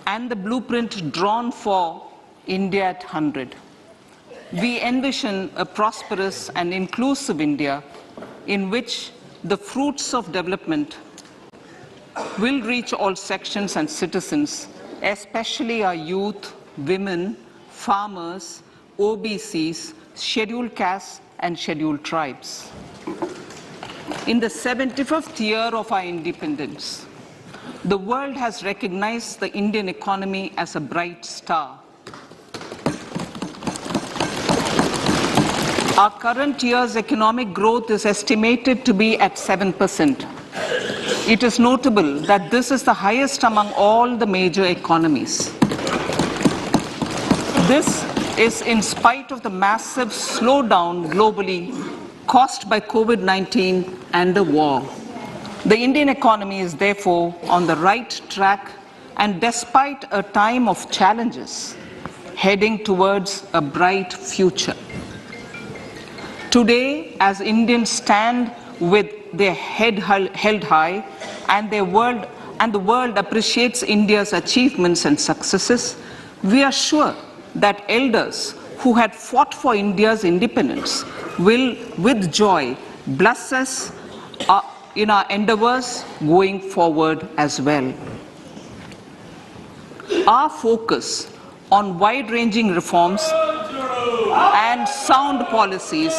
and the blueprint drawn for India at 100. We envision a prosperous and inclusive India in which the fruits of development will reach all sections and citizens, especially our youth, women, farmers, OBCs, scheduled castes, and scheduled tribes. In the 75th year of our independence, the world has recognized the Indian economy as a bright star. Our current year's economic growth is estimated to be at 7%. It is notable that this is the highest among all the major economies. This is in spite of the massive slowdown globally caused by COVID-19 and the war. The Indian economy is therefore on the right track, and despite a time of challenges, heading towards a bright future. Today, as Indians stand with their head held high and the world appreciates India's achievements and successes, we are sure that elders who had fought for India's independence will, with joy, bless us in our endeavors going forward as well. Our focus on wide-ranging reforms and sound policies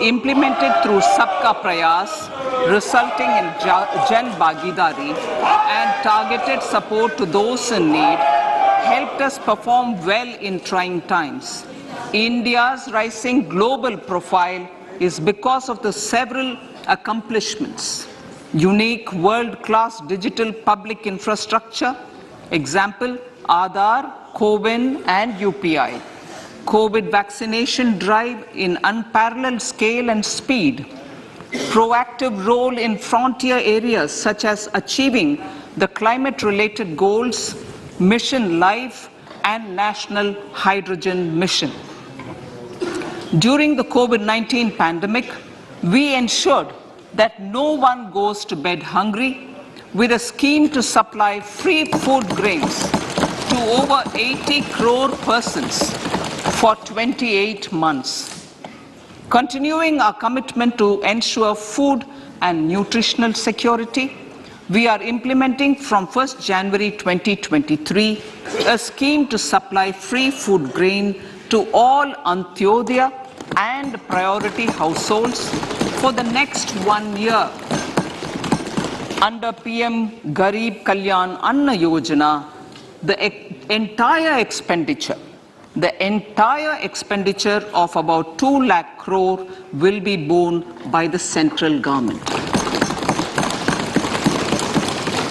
implemented through Sabka Prayas, resulting in Jan Bhagidari and targeted support to those in need, helped us perform well in trying times. India's rising global profile is because of the several accomplishments. Unique world-class digital public infrastructure, example, Aadhaar, CoWIN and UPI. COVID vaccination drive in unparalleled scale and speed. Proactive role in frontier areas such as achieving the climate-related goals, Mission Life and National Hydrogen Mission. During the COVID-19 pandemic, we ensured that no one goes to bed hungry with a scheme to supply free food grains to over 80 crore persons for 28 months. Continuing our commitment to ensure food and nutritional security, we are implementing from 1st January 2023 a scheme to supply free food grain to all Antyodaya and priority households for the next 1 year. Under PM Garib Kalyan Anna Yojana, the entire expenditure of about 2 lakh crore will be borne by the central government.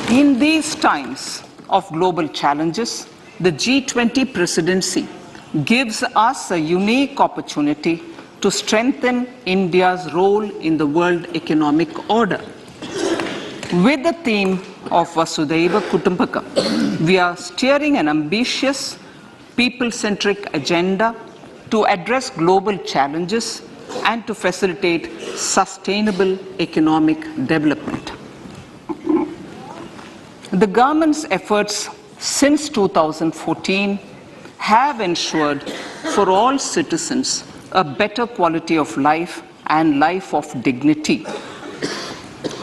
In these times of global challenges, the G20 presidency gives us a unique opportunity to strengthen India's role in the world economic order. With the theme of Vasudhaiva Kutumbakam, we are steering an ambitious, people-centric agenda to address global challenges and to facilitate sustainable economic development. The government's efforts since 2014 have ensured for all citizens a better quality of life and life of dignity.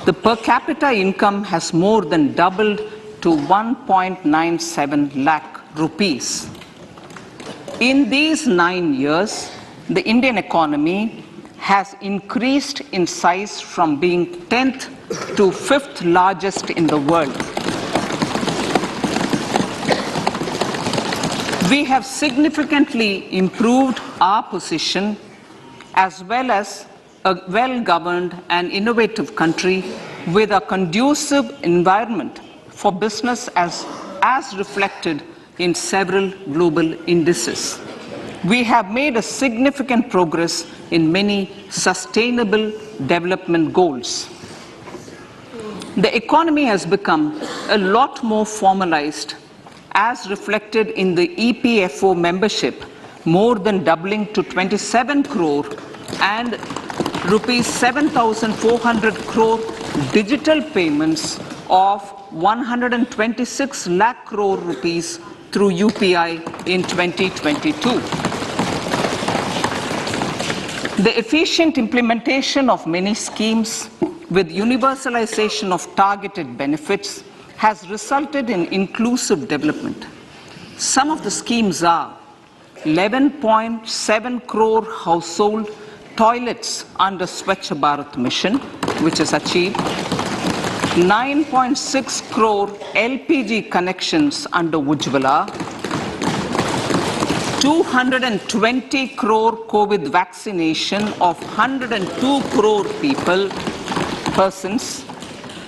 The per capita income has more than doubled to 1.97 lakh rupees. In these 9 years, the Indian economy has increased in size from being 10th to 5th largest in the world. We have significantly improved our position as well as a well-governed and innovative country with a conducive environment for business as reflected in several global indices. We have made a significant progress in many sustainable development goals. The economy has become a lot more formalized as reflected in the EPFO membership, more than doubling to 27 crore and rupees 7,400 crore digital payments of 126 lakh crore rupees through UPI in 2022. The efficient implementation of many schemes with universalization of targeted benefits has resulted in inclusive development. Some of the schemes are 11.7 crore household toilets under Swachh Bharat mission, which is achieved, 9.6 crore LPG connections under Ujjwala, 220 crore COVID vaccination of 102 crore persons,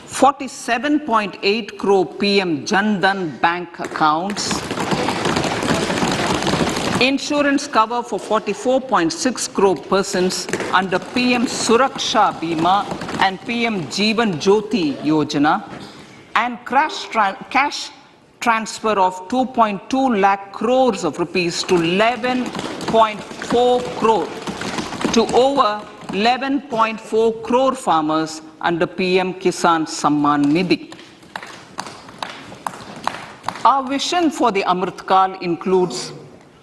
47.8 crore PM Jan Dhan bank accounts, insurance cover for 44.6 crore persons under PM Suraksha Bima and PM Jeevan Jyoti Yojana, and cash transfer of 2.2 lakh crores of rupees to 11.4 crore to over 11.4 crore farmers under PM Kisan Samman Nidhi. Our vision for the Amritkal includes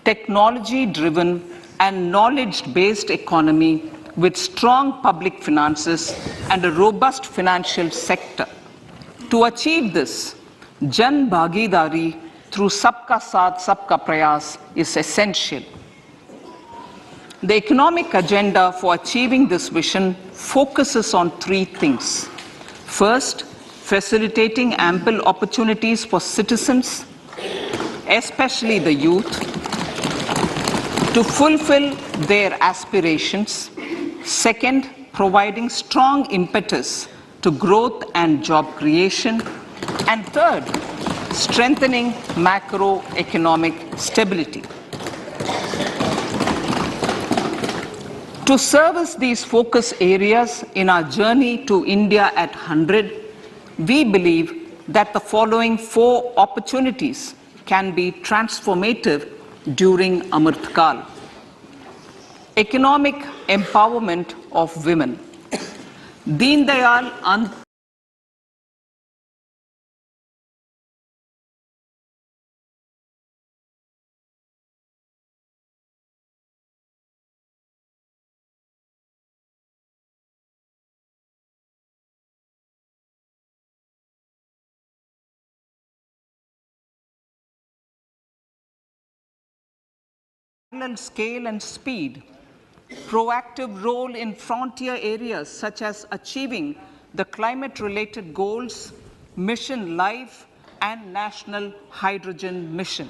technology-driven and knowledge-based economy with strong public finances and a robust financial sector. To achieve this, Jan Bhagidari through Sabka Saath, Sabka Prayas is essential. The economic agenda for achieving this vision focuses on three things. First, facilitating ample opportunities for citizens, especially the youth, to fulfill their aspirations. Second, providing strong impetus to growth and job creation. And third, strengthening macroeconomic stability. To service these focus areas in our journey to India at 100, we believe that the following four opportunities can be transformative during Amritkal. Economic empowerment of women. Deen Dayal parallel scale and speed, proactive role in frontier areas such as achieving the climate-related goals, Mission Life, and National Hydrogen Mission.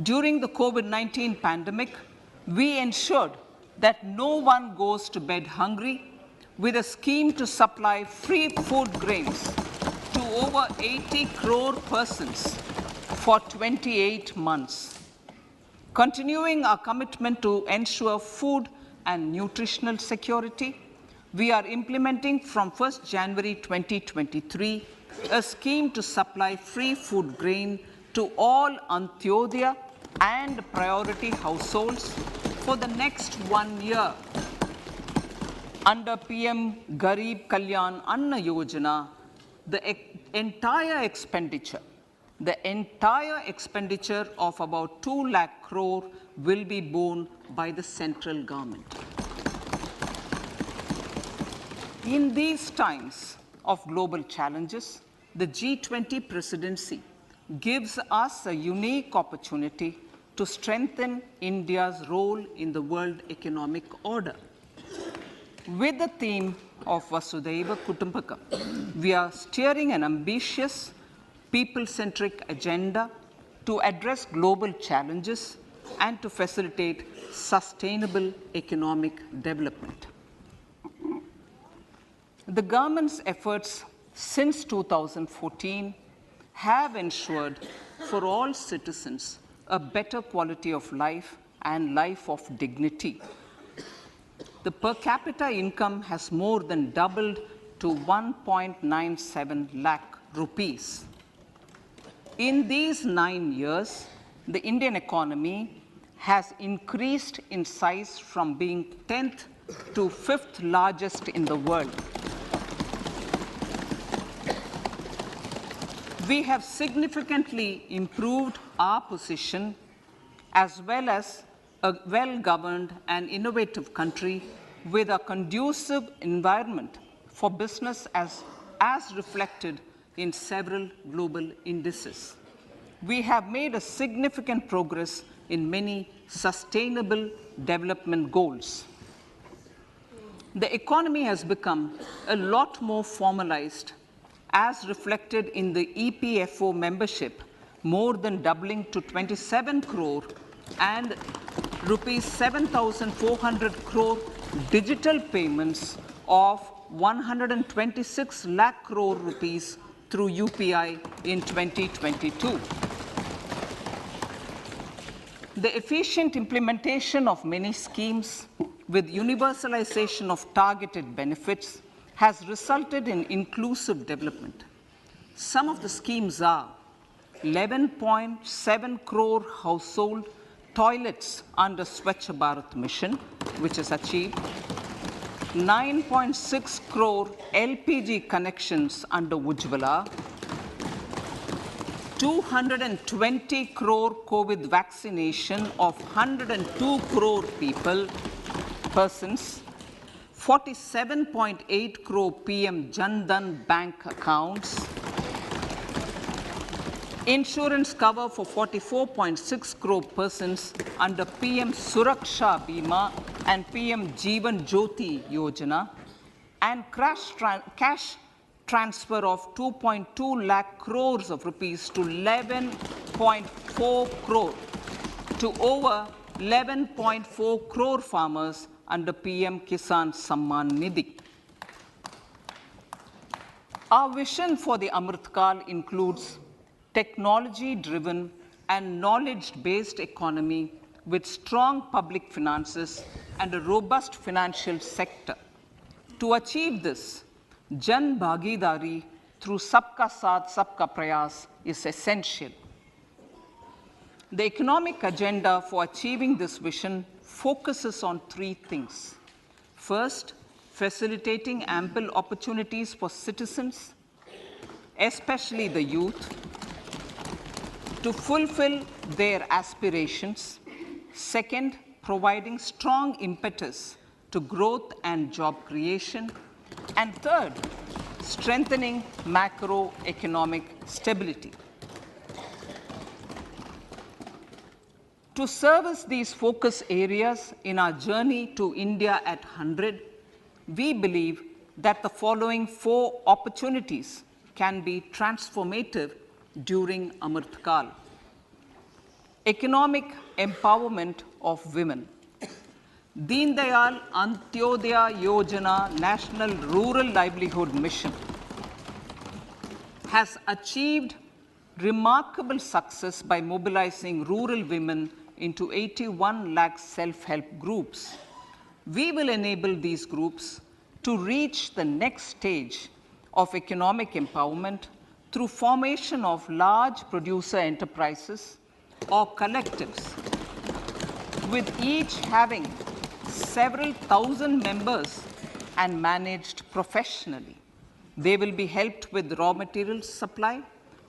During the COVID-19 pandemic, we ensured that no one goes to bed hungry with a scheme to supply free food grains to over 80 crore persons for 28 months. Continuing our commitment to ensure food and nutritional security, we are implementing from 1st January 2023 a scheme to supply free food grain to all Antyodaya and priority households for the next 1 year. Under PM Garib Kalyan Anna Yojana, the entire expenditure of about 2 lakh crore will be borne by the central government. In these times of global challenges, the G20 presidency gives us a unique opportunity to strengthen India's role in the world economic order. With the theme of Vasudhaiva Kutumbakam, we are steering an ambitious, people-centric agenda to address global challenges and to facilitate sustainable economic development. The government's efforts since 2014 have ensured for all citizens a better quality of life and life of dignity. The per capita income has more than doubled to 1.97 lakh rupees. In these 9 years, the Indian economy has increased in size from being 10th to 5th largest in the world. We have significantly improved our position as well as a well-governed and innovative country with a conducive environment for business as reflected in several global indices. We have made a significant progress in many sustainable development goals. The economy has become a lot more formalized as reflected in the EPFO membership, more than doubling to 27 crore and rupees 7,400 crore digital payments of 126 lakh crore rupees through UPI in 2022. The efficient implementation of many schemes with universalization of targeted benefits has resulted in inclusive development. Some of the schemes are 11.7 crore household toilets under Swachh Bharat mission, which is achieved, 9.6 crore LPG connections under Ujjwala, 220 crore COVID vaccination of 102 crore persons, 47.8 crore PM Jan Dhan bank accounts, insurance cover for 44.6 crore persons under PM Suraksha Bima and PM Jeevan Jyoti Yojana, and cash transfer of 2.2 lakh crores of rupees to 11.4 crore to over 11.4 crore farmers under PM Kisan Samman Nidhi. Our vision for the Amrit Kal includes technology-driven and knowledge-based economy with strong public finances and a robust financial sector. To achieve this, Jan Bhagidari through Sabka Saath, Sabka Prayas is essential. The economic agenda for achieving this vision focuses on three things. First, facilitating ample opportunities for citizens, especially the youth, to fulfill their aspirations. Second, providing strong impetus to growth and job creation. And third, strengthening macroeconomic stability. To service these focus areas in our journey to India at 100, we believe that the following 4 opportunities can be transformative during Amrit Kal. Economic empowerment of women. Deen Dayal Antyodaya Yojana National Rural Livelihood Mission has achieved remarkable success by mobilizing rural women into 81 lakh self-help groups. We will enable these groups to reach the next stage of economic empowerment through formation of large producer enterprises or collectives, with each having several thousand members and managed professionally. They will be helped with raw materials supply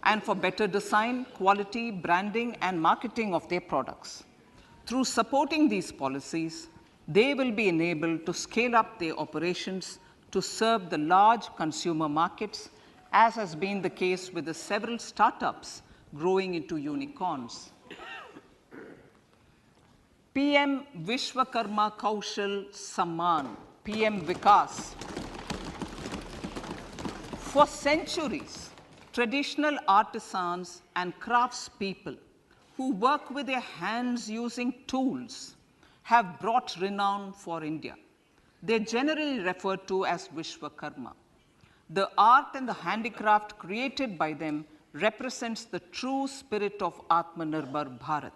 and for better design, quality, branding, and marketing of their products. Through supporting these policies, they will be enabled to scale up their operations to serve the large consumer markets, as has been the case with the several startups growing into unicorns. PM Vishwakarma Kaushal Samman, PM Vikas. For centuries, traditional artisans and craftspeople who work with their hands using tools have brought renown for India. They're generally referred to as Vishwakarma. The art and the handicraft created by them represents the true spirit of Atmanirbhar Bharat.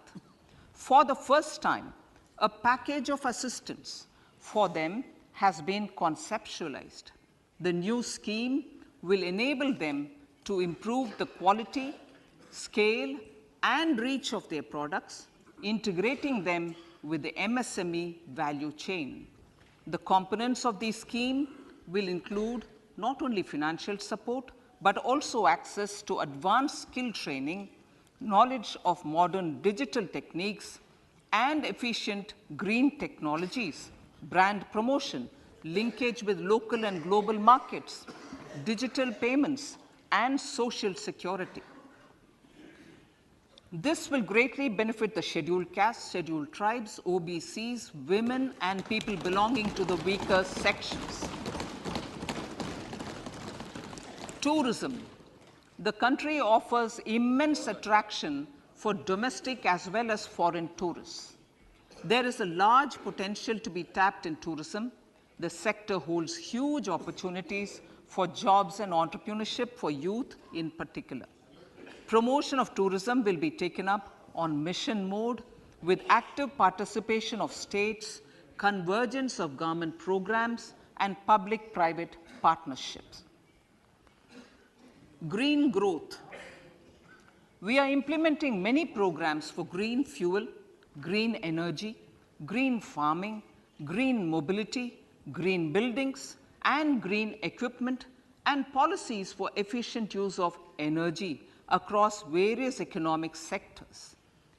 For the first time, a package of assistance for them has been conceptualized. The new scheme will enable them to improve the quality, scale, and reach of their products, integrating them with the MSME value chain. The components of the scheme will include not only financial support, but also access to advanced skill training, knowledge of modern digital techniques, and efficient green technologies, brand promotion, linkage with local and global markets, digital payments, and social security. This will greatly benefit the scheduled castes, scheduled tribes, OBCs, women, and people belonging to the weaker sections. Tourism. The country offers immense attraction for domestic as well as foreign tourists. There is a large potential to be tapped in tourism. The sector holds huge opportunities for jobs and entrepreneurship for youth in particular. Promotion of tourism will be taken up on mission mode with active participation of states, convergence of government programs, and public-private partnerships. Green growth. We are implementing many programs for green fuel, green energy, green farming, green mobility, green buildings, and green equipment, and policies for efficient use of energy across various economic sectors.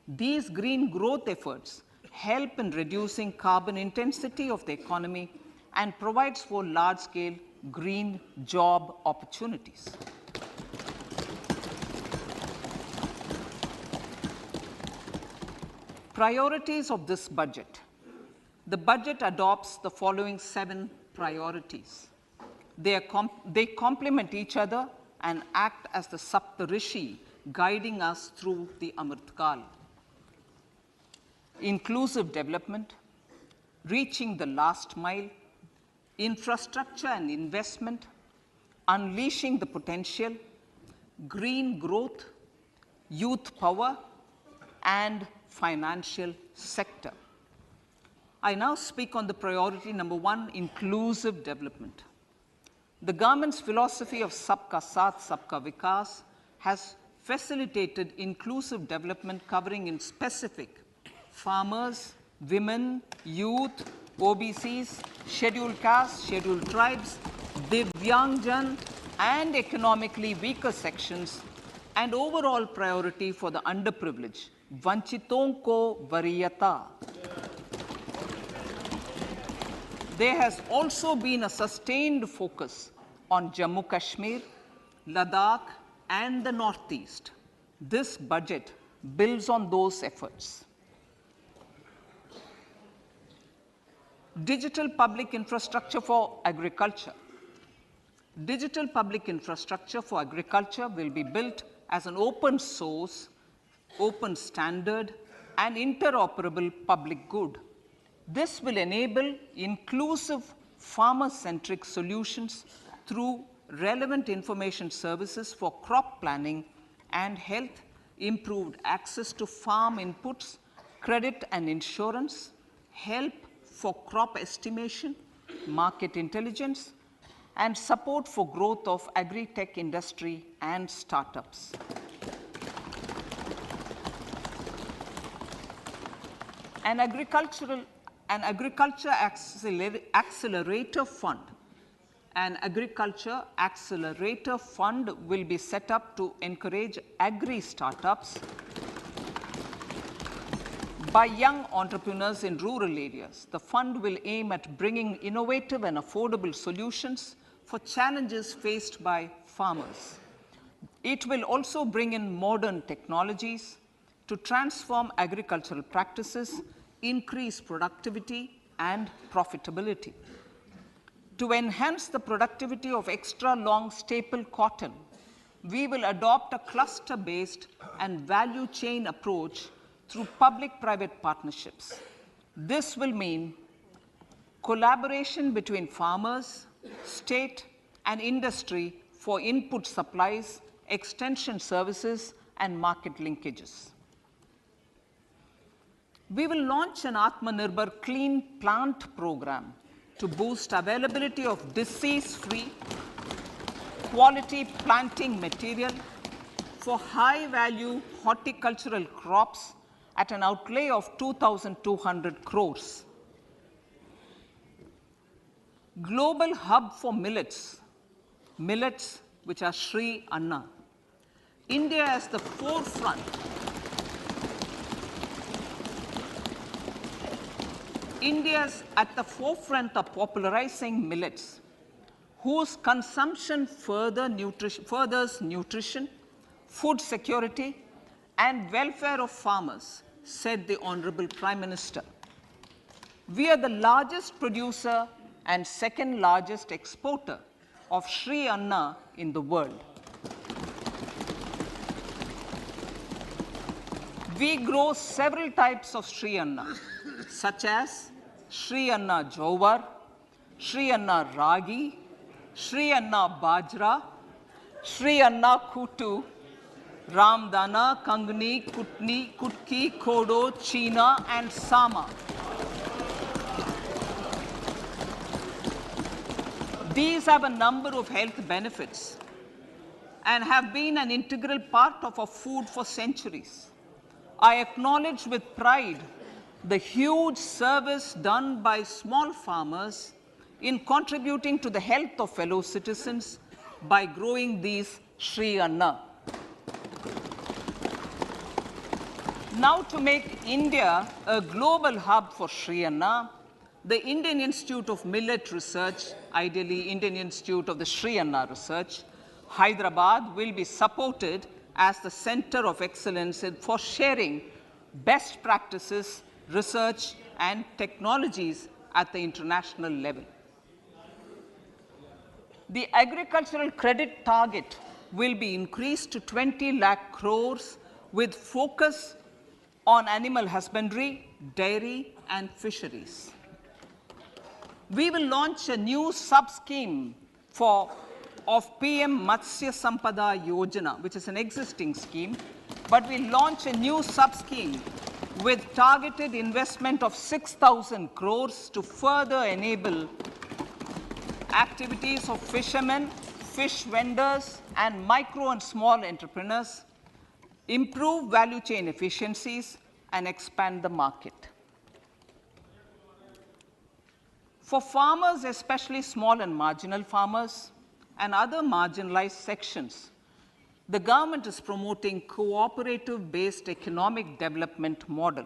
These green growth efforts help in reducing carbon intensity of the economy and provides for large-scale green job opportunities. Priorities of this budget. The budget adopts the following 7 priorities. They complement each other and act as the Saptarishi guiding us through the Amritkal. Inclusive development, reaching the last mile, infrastructure and investment, unleashing the potential, green growth, youth power, and financial sector. I now speak on the priority number 1, inclusive development. The government's philosophy of Sabka Saath, Sabka Vikas has facilitated inclusive development covering in specific farmers, women, youth, OBCs, scheduled castes, scheduled tribes, Divyangjan, and economically weaker sections, and overall priority for the underprivileged, Vanchiton ko Variyata. There has also been a sustained focus on Jammu Kashmir, Ladakh, and the Northeast. This budget builds on those efforts. Digital public infrastructure for agriculture. Digital public infrastructure for agriculture will be built as an open source, open standard, and interoperable public good. This will enable inclusive farmer-centric solutions through relevant information services for crop planning and health, improved access to farm inputs, credit and insurance, help for crop estimation, market intelligence, and support for growth of agri-tech industry and startups. An agriculture accelerator fund. An agriculture accelerator fund will be set up to encourage agri-startups by young entrepreneurs in rural areas. The fund will aim at bringing innovative and affordable solutions for challenges faced by farmers. It will also bring in modern technologies to transform agricultural practices, increase productivity and profitability. To enhance the productivity of extra long staple cotton, we will adopt a cluster-based and value chain approach through public-private partnerships. This will mean collaboration between farmers, state, and industry for input supplies, extension services, and market linkages. We will launch an Atmanirbhar Clean Plant program to boost availability of disease-free, quality planting material for high-value horticultural crops at an outlay of 2,200 crores. Global hub for millets. Millets which are Sri Anna. India is the forefront. India is at the forefront of popularizing millets, whose consumption furthers nutrition, food security, and welfare of farmers, said the Honorable Prime Minister. We are the largest producer and second largest exporter of Sri Anna in the world. We grow several types of Sri Anna, such as Sri Anna Jowar, Sri Anna Ragi, Sri Anna Bajra, Sri Anna Kutu, Ramdana, Kangni, Kutni, Kutki, Kodo, China, and Sama. These have a number of health benefits and have been an integral part of our food for centuries. I acknowledge with pride the huge service done by small farmers in contributing to the health of fellow citizens by growing these Sri Anna. Now, to make India a global hub for Sri Anna, the Indian Institute of Millet Research, ideally Indian Institute of the Sri Anna Research, Hyderabad, will be supported as the center of excellence for sharing best practices, research, and technologies at the international level. The agricultural credit target will be increased to 20 lakh crores with focus on animal husbandry, dairy, and fisheries. We will launch a new sub-scheme of PM Matsya Sampada Yojana, which is an existing scheme, but we launch a new sub-scheme with targeted investment of 6,000 crores to further enable activities of fishermen, fish vendors, and micro and small entrepreneurs, improve value chain efficiencies, and expand the market. For farmers, especially small and marginal farmers and other marginalized sections, the government is promoting cooperative-based economic development model.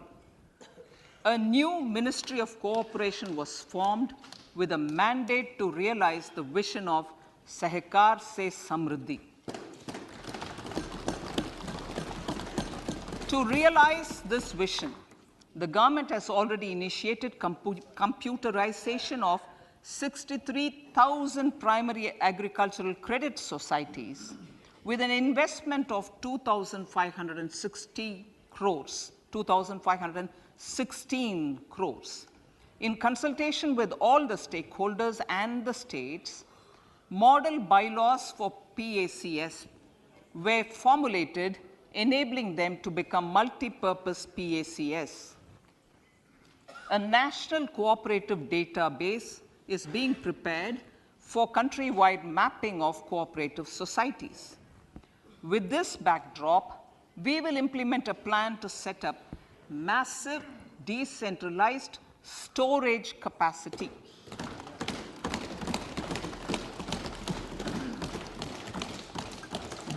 A new Ministry of Cooperation was formed with a mandate to realize the vision of Sahakar Se Samriddhi. To realize this vision, the government has already initiated computerization of 63,000 primary agricultural credit societies with an investment of 2,516 crores. In consultation with all the stakeholders and the states, model bylaws for PACS were formulated, enabling them to become multi-purpose PACS. A national cooperative database is being prepared for countrywide mapping of cooperative societies. With this backdrop, we will implement a plan to set up massive decentralized storage capacity.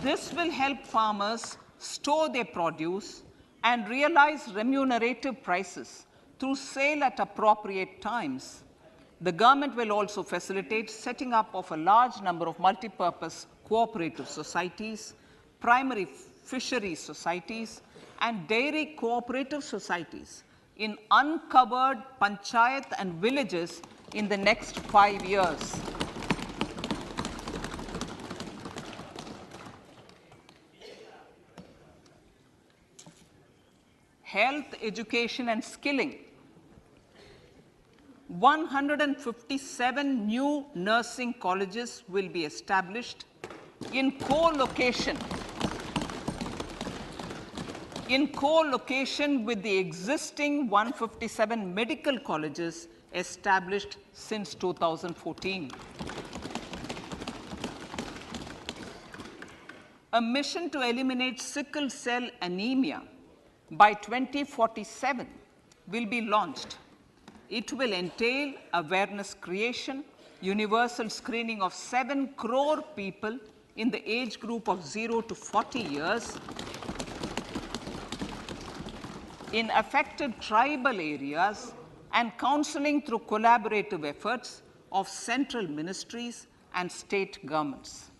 This will help farmers store their produce and realize remunerative prices through sale at appropriate times. The government will also facilitate setting up of a large number of multi-purpose cooperative societies, primary fisheries societies, and dairy cooperative societies in uncovered panchayat and villages in the next 5 years. Health, education, and skilling. 157 new nursing colleges will be established in co-location with the existing 157 medical colleges established since 2014. A mission to eliminate sickle cell anemia by 2047 will be launched. It will entail awareness creation, universal screening of 7 crore people in the age group of 0 to 40 years in affected tribal areas and counseling through collaborative efforts of central ministries and state governments.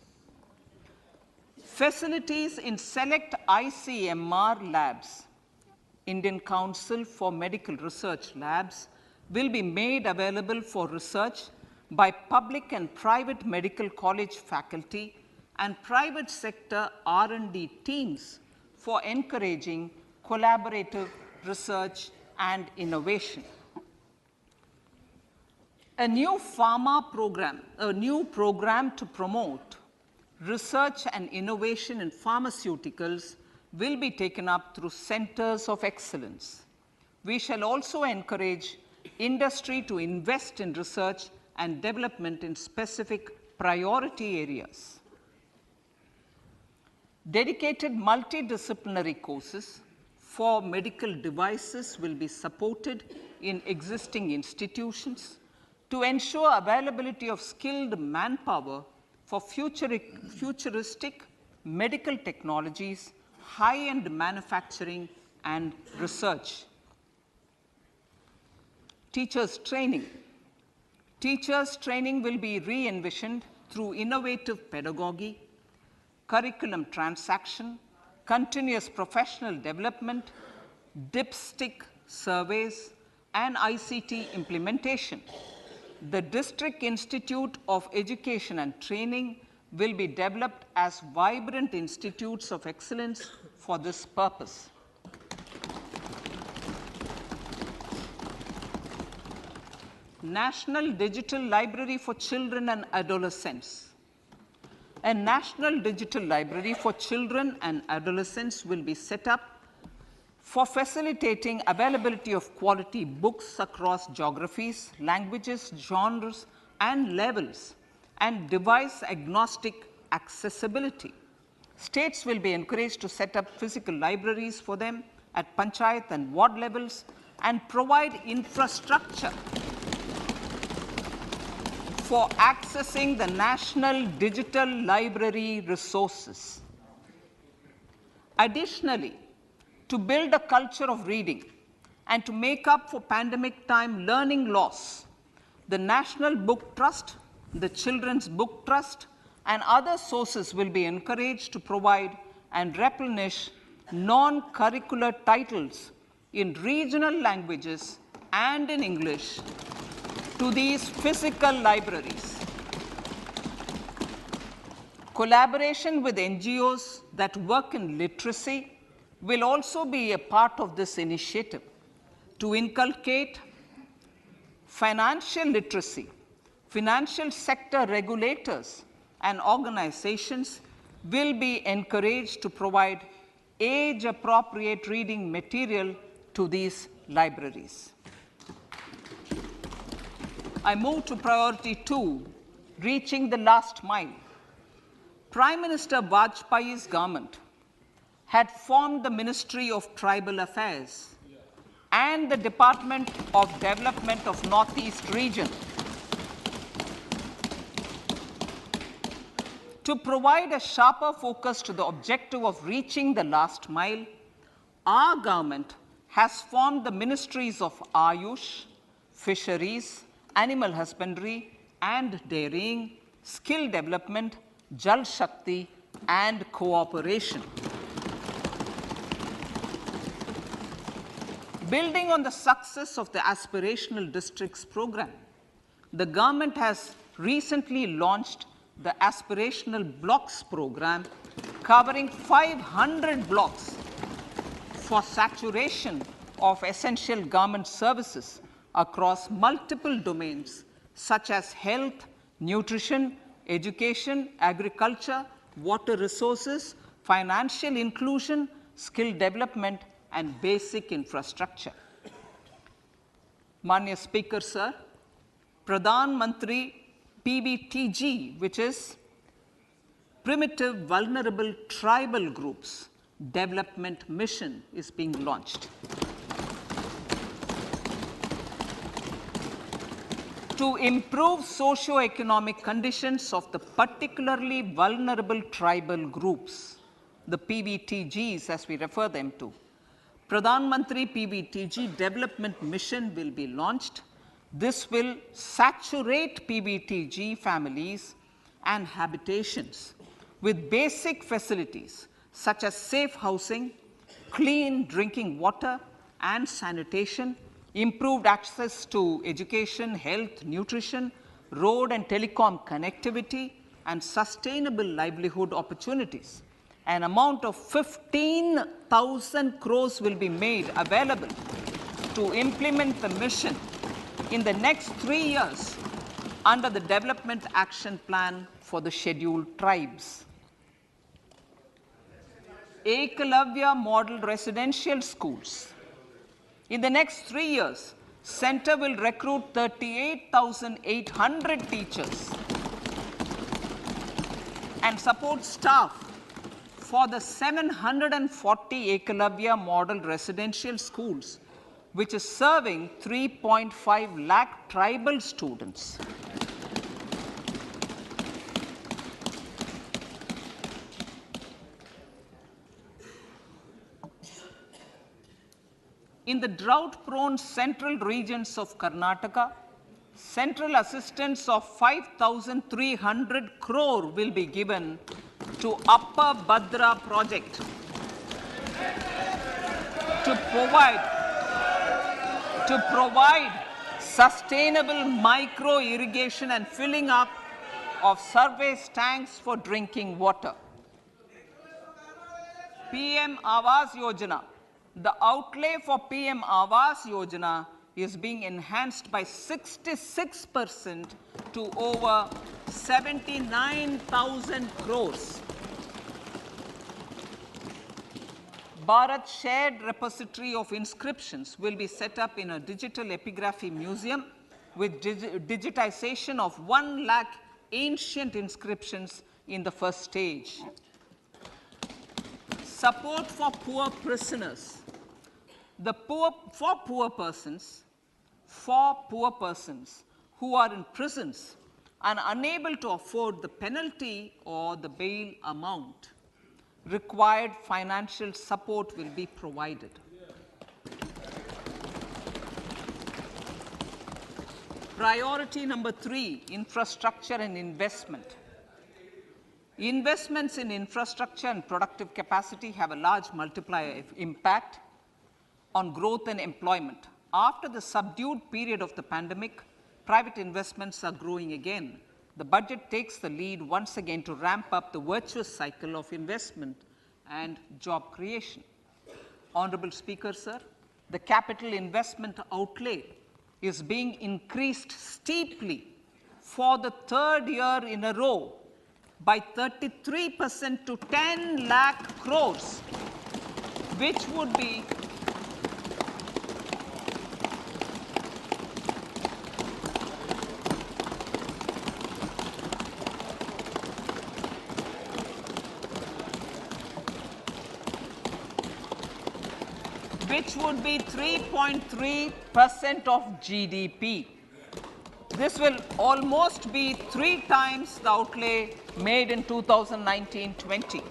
Facilities in select ICMR labs, Indian Council for Medical Research Labs, will be made available for research by public and private medical college faculty and private sector R&D teams for encouraging collaborative research and innovation. A new program to promote research and innovation in pharmaceuticals will be taken up through centers of excellence. We shall also encourage industry to invest in research and development in specific priority areas. Dedicated multidisciplinary courses for medical devices will be supported in existing institutions to ensure availability of skilled manpower for futuristic medical technologies, high-end manufacturing, and research. Teachers' training. Teachers' training will be re-envisioned through innovative pedagogy, curriculum transaction, continuous professional development, dipstick surveys, and ICT implementation. The District Institute of Education and Training will be developed as vibrant institutes of excellence for this purpose. National Digital Library for Children and Adolescents. A National Digital Library for Children and Adolescents will be set up for facilitating availability of quality books across geographies, languages, genres, and levels, and device-agnostic accessibility. States will be encouraged to set up physical libraries for them at panchayat and ward levels and provide infrastructure for accessing the national digital library resources. Additionally, to build a culture of reading and to make up for pandemic time learning loss, the National Book Trust, the Children's Book Trust, and other sources will be encouraged to provide and replenish non-curricular titles in regional languages and in English to these physical libraries. Collaboration with NGOs that work in literacy will also be a part of this initiative. To inculcate financial literacy, financial sector regulators and organizations will be encouraged to provide age-appropriate reading material to these libraries. I move to priority 2, reaching the last mile. Prime Minister Vajpayee's government had formed the Ministry of Tribal Affairs and the Department of Development of Northeast Region to provide a sharper focus to the objective of reaching the last mile. Our government has formed the Ministries of Ayush, Fisheries, Animal Husbandry and Dairying, Skill Development, Jal Shakti, and Cooperation. Building on the success of the Aspirational Districts program, the government has recently launched the Aspirational Blocks program, covering 500 blocks for saturation of essential government services across multiple domains such as health, nutrition, education, agriculture, water resources, financial inclusion, skill development, and basic infrastructure. Manya Speaker, sir, Pradhan Mantri PVTG, which is Primitive Vulnerable Tribal Groups Development Mission, is being launched. to improve socio-economic conditions of the particularly vulnerable tribal groups, the PVTGs as we refer them to. Pradhan Mantri PVTG Development Mission will be launched. This will saturate PVTG families and habitations with basic facilities such as safe housing, clean drinking water and sanitation, improved access to education, health, nutrition, road and telecom connectivity, and sustainable livelihood opportunities. An amount of 15,000 crores will be made available to implement the mission in the next 3 years under the Development Action Plan for the Scheduled Tribes. Ekalavya Model Residential Schools. In the next 3 years, Center will recruit 38,800 teachers and support staff for the 740 Ekalavya Model Residential Schools, which is serving 3.5 lakh tribal students. In the drought-prone central regions of Karnataka, central assistance of 5,300 crore will be given to Upper Bhadra project to provide sustainable micro irrigation and filling up of surface tanks for drinking water. PM Awas Yojana. The outlay for PM Awas Yojana is being enhanced by 66% to over 79,000 crores. Bharat Shared Repository of Inscriptions will be set up in a digital epigraphy museum with digitization of 1 lakh ancient inscriptions in the first stage. Support for poor prisoners. For poor persons who are in prisons and unable to afford the penalty or the bail amount, required financial support will be provided. Priority number 3, infrastructure and investment. Investments in infrastructure and productive capacity have a large multiplier impact on growth and employment. After the subdued period of the pandemic, private investments are growing again. The budget takes the lead once again to ramp up the virtuous cycle of investment and job creation. Honorable Speaker, sir, the capital investment outlay is being increased steeply for the 3rd year in a row by 33% to 10 lakh crores, which would be which would be 3.3% of GDP. This will almost be 3 times the outlay made in 2019-20.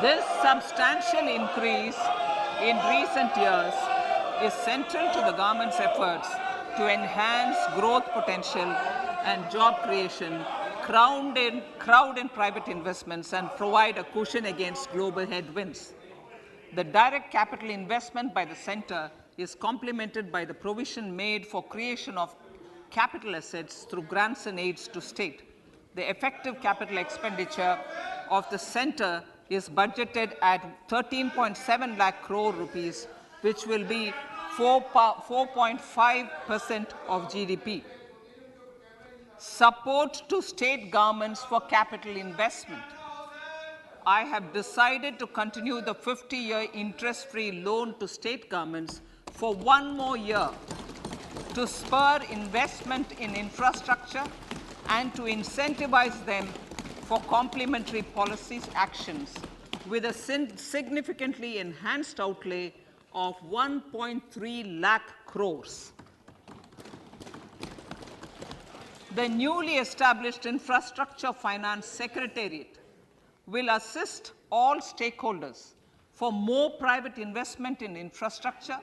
This substantial increase in recent years is central to the government's efforts to enhance growth potential and job creation, crowd in private investments, and provide a cushion against global headwinds. The direct capital investment by the center is complemented by the provision made for creation of capital assets through grants and aids to state. The effective capital expenditure of the center is budgeted at 13.7 lakh crore rupees, which will be 4.5% of GDP. Support to state governments for capital investment. I have decided to continue the 50-year interest-free loan to state governments for 1 more year to spur investment in infrastructure and to incentivize them for complementary policies actions with a significantly enhanced outlay of 1.3 lakh crores. The newly established Infrastructure Finance Secretariat will assist all stakeholders for more private investment in infrastructure,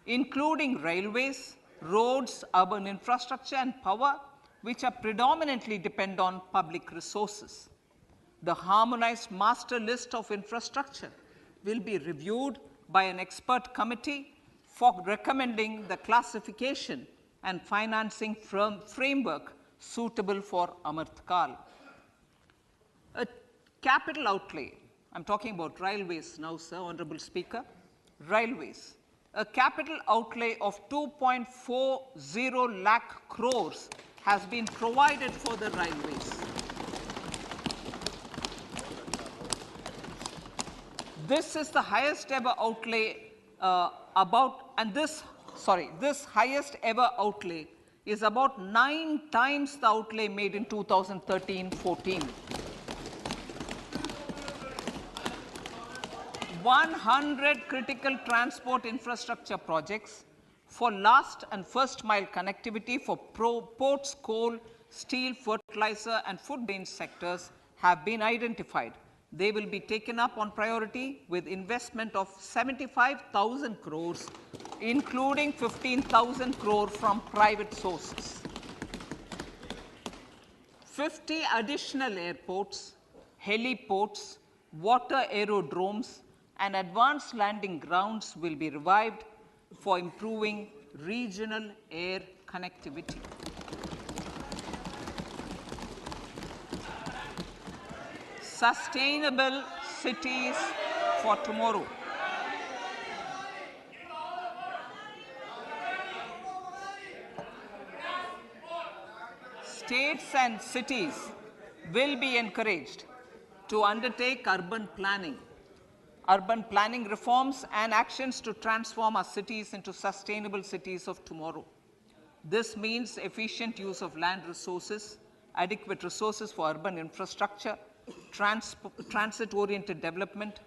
including railways, roads, urban infrastructure, and power, which are predominantly depend on public resources. The harmonized master list of infrastructure will be reviewed by an expert committee for recommending the classification and financing framework suitable for Amartkal. A capital outlay, I'm talking about railways now, sir, Honorable Speaker, railways. A capital outlay of 2.40 lakh crores has been provided for the railways. This is the highest ever outlay this highest ever outlay is about 9 times the outlay made in 2013-14. 100 critical transport infrastructure projects for last and first mile connectivity for ports, coal, steel, fertilizer, and food grain sectors have been identified. They will be taken up on priority with investment of 75,000 crores, including 15,000 crore from private sources. 50 additional airports, heliports, water aerodromes, and advanced landing grounds will be revived for improving regional air connectivity. Sustainable cities for tomorrow. States and cities will be encouraged to undertake urban planning reforms and actions to transform our cities into sustainable cities of tomorrow. This means efficient use of land resources, adequate resources for urban infrastructure, transit-oriented development,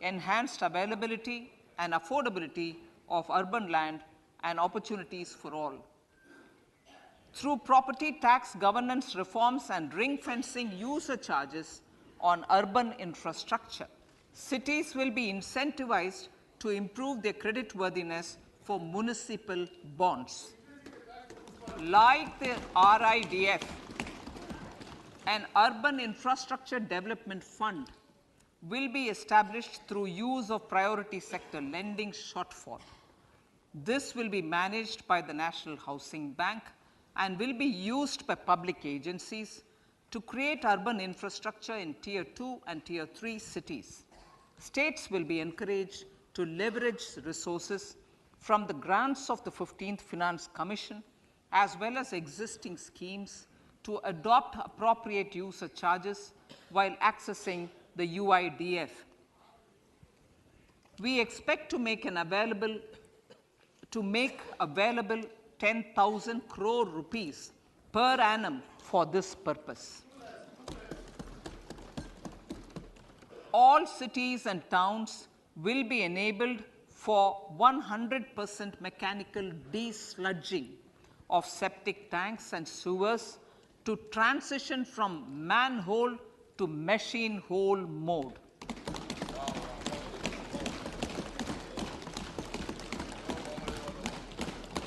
enhanced availability and affordability of urban land, and opportunities for all. Through property tax governance reforms and ring-fencing user charges on urban infrastructure, cities will be incentivized to improve their creditworthiness for municipal bonds. Like the RIDF, an urban infrastructure development fund will be established through use of priority sector lending shortfall. This will be managed by the National Housing Bank and will be used by public agencies to create urban infrastructure in Tier 2 and Tier 3 cities. States will be encouraged to leverage resources from the grants of the 15th Finance Commission as well as existing schemes to adopt appropriate user charges while accessing the UIDF. We expect to make available 10,000 crore rupees per annum for this purpose. All cities and towns will be enabled for 100% mechanical desludging of septic tanks and sewers to transition from manhole to machine hole mode.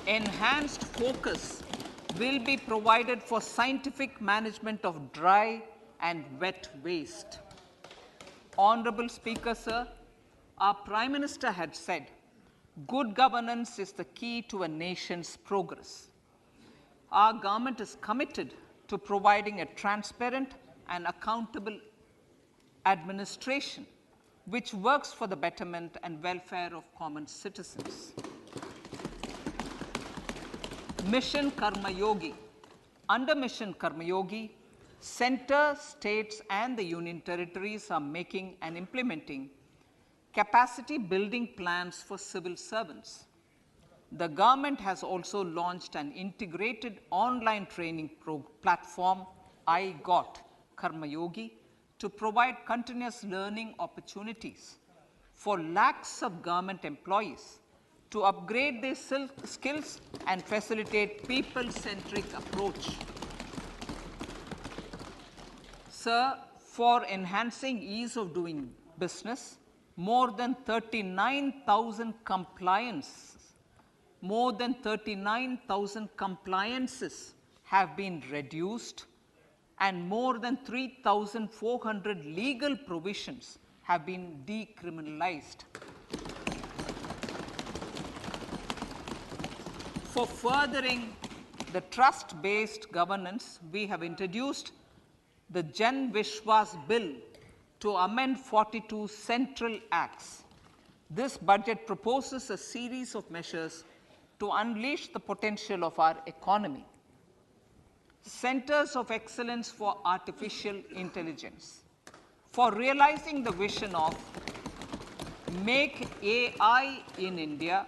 Enhanced focus will be provided for scientific management of dry and wet waste. Honorable Speaker, sir, our Prime Minister had said, good governance is the key to a nation's progress. Our government is committed to providing a transparent and accountable administration which works for the betterment and welfare of common citizens. Mission Karma Yogi. Under Mission Karma Yogi, center, states and the union territories are making and implementing capacity building plans for civil servants. The government has also launched an integrated online training platform, I Got Karma Yogi, to provide continuous learning opportunities for lakhs of government employees to upgrade their skills and facilitate people-centric approach. Sir, for enhancing ease of doing business, more than 39,000 compliances have been reduced, and more than 3,400 legal provisions have been decriminalized. For furthering the trust-based governance, we have introduced the Jan Vishwas Bill to amend 42 central acts. This budget proposes a series of measures to unleash the potential of our economy. Centers of Excellence for Artificial Intelligence. For realizing the vision of Make AI in India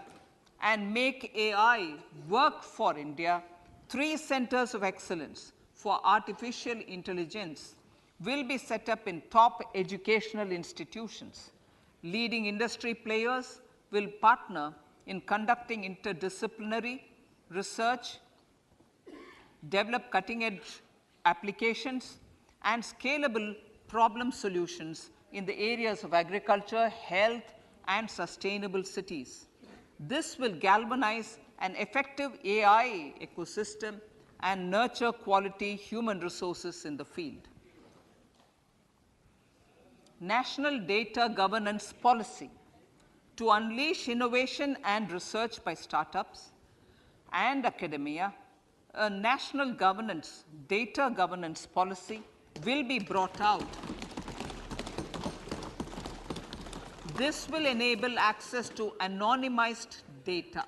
and Make AI Work for India, 3 Centers of Excellence for Artificial Intelligence will be set up in top educational institutions. Leading industry players will partner in conducting interdisciplinary research, develop cutting-edge applications, and scalable problem solutions in the areas of agriculture, health, and sustainable cities. This will galvanize an effective AI ecosystem and nurture quality human resources in the field. National Data Governance Policy. To unleash innovation and research by startups and academia, a national data governance policy will be brought out. This will enable access to anonymized data.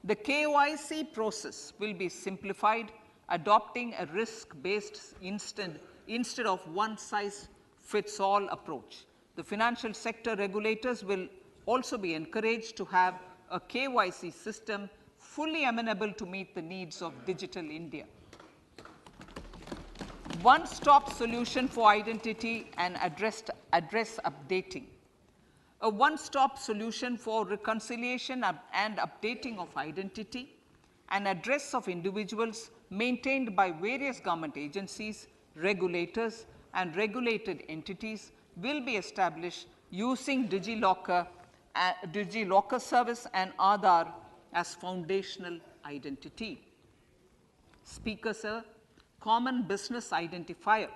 The KYC process will be simplified, adopting a risk-based instead of one-size-fits-all approach. The financial sector regulators will also be encouraged to have a KYC system fully amenable to meet the needs of digital India. One-stop solution for identity and address updating. A one-stop solution for reconciliation and updating of identity and address of individuals maintained by various government agencies, regulators, and regulated entities will be established using DigiLocker service and Aadhaar as foundational identity. Speaker, sir, common business identifier.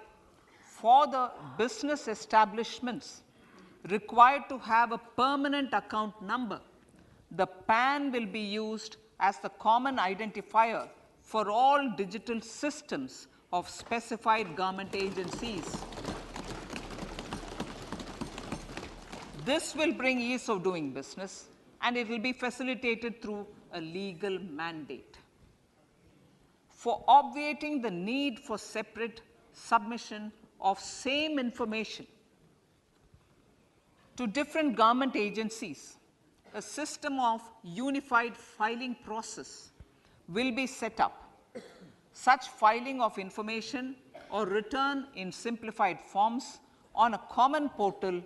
For the business establishments required to have a permanent account number, the PAN will be used as the common identifier for all digital systems of specified government agencies. This will bring ease of doing business, and it will be facilitated through a legal mandate. For obviating the need for separate submission of same information to different government agencies, a system of unified filing process will be set up. Such filing of information or return in simplified forms on a common portal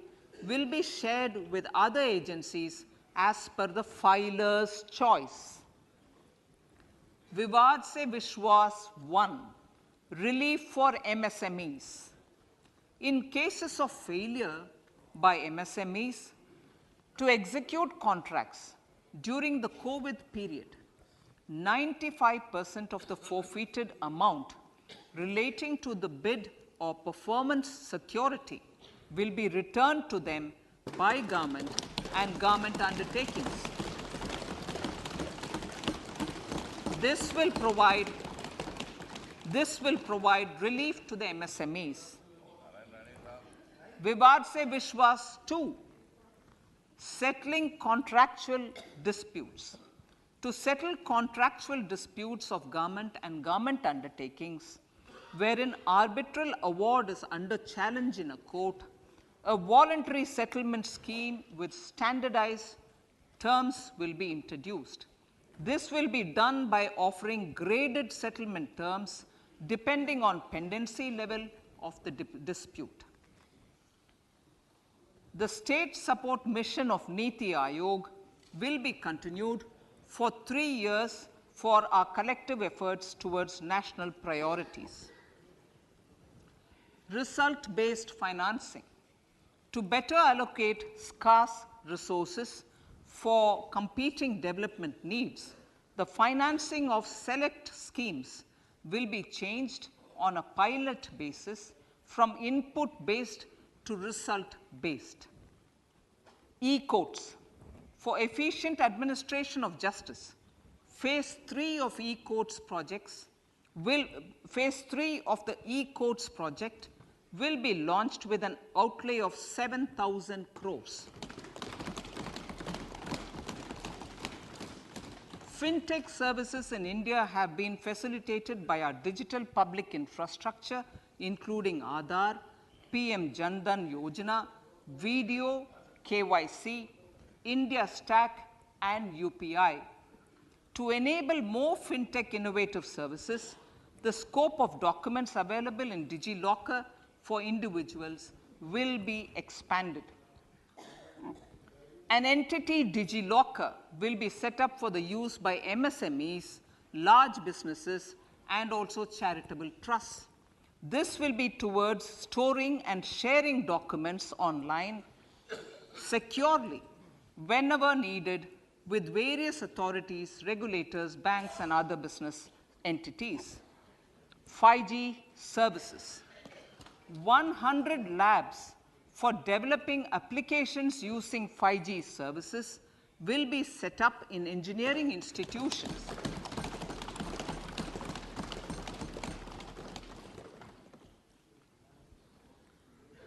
will be shared with other agencies as per the filer's choice. Vivad Se Vishwas 1, relief for MSMEs. In cases of failure by MSMEs to execute contracts during the COVID period, 95% of the forfeited amount relating to the bid or performance security will be returned to them by government and government undertakings. This will provide relief to the MSMEs. Vivad Se Vishwas 2, settling contractual disputes. To settle contractual disputes of government and government undertakings, wherein arbitral award is under challenge in a court, a voluntary settlement scheme with standardized terms will be introduced. This will be done by offering graded settlement terms depending on pendency level of the dispute. The state support mission of Niti Aayog will be continued for 3 years for our collective efforts towards national priorities. Result-based financing. To better allocate scarce resources for competing development needs, the financing of select schemes will be changed on a pilot basis from input-based to result-based. E-courts. For efficient administration of justice, Phase 3 of e-courts projects Phase 3 of the e-courts project will be launched with an outlay of 7,000 crores. Fintech services in India have been facilitated by our digital public infrastructure, including Aadhaar, PM Jan Dhan Yojana, Video, KYC, India Stack, and UPI. To enable more fintech innovative services, the scope of documents available in DigiLocker for individuals will be expanded. An entity DigiLocker will be set up for the use by MSMEs, large businesses, and also charitable trusts. This will be towards storing and sharing documents online securely whenever needed with various authorities, regulators, banks, and other business entities. 5G services. 100 labs for developing applications using 5G services will be set up in engineering institutions.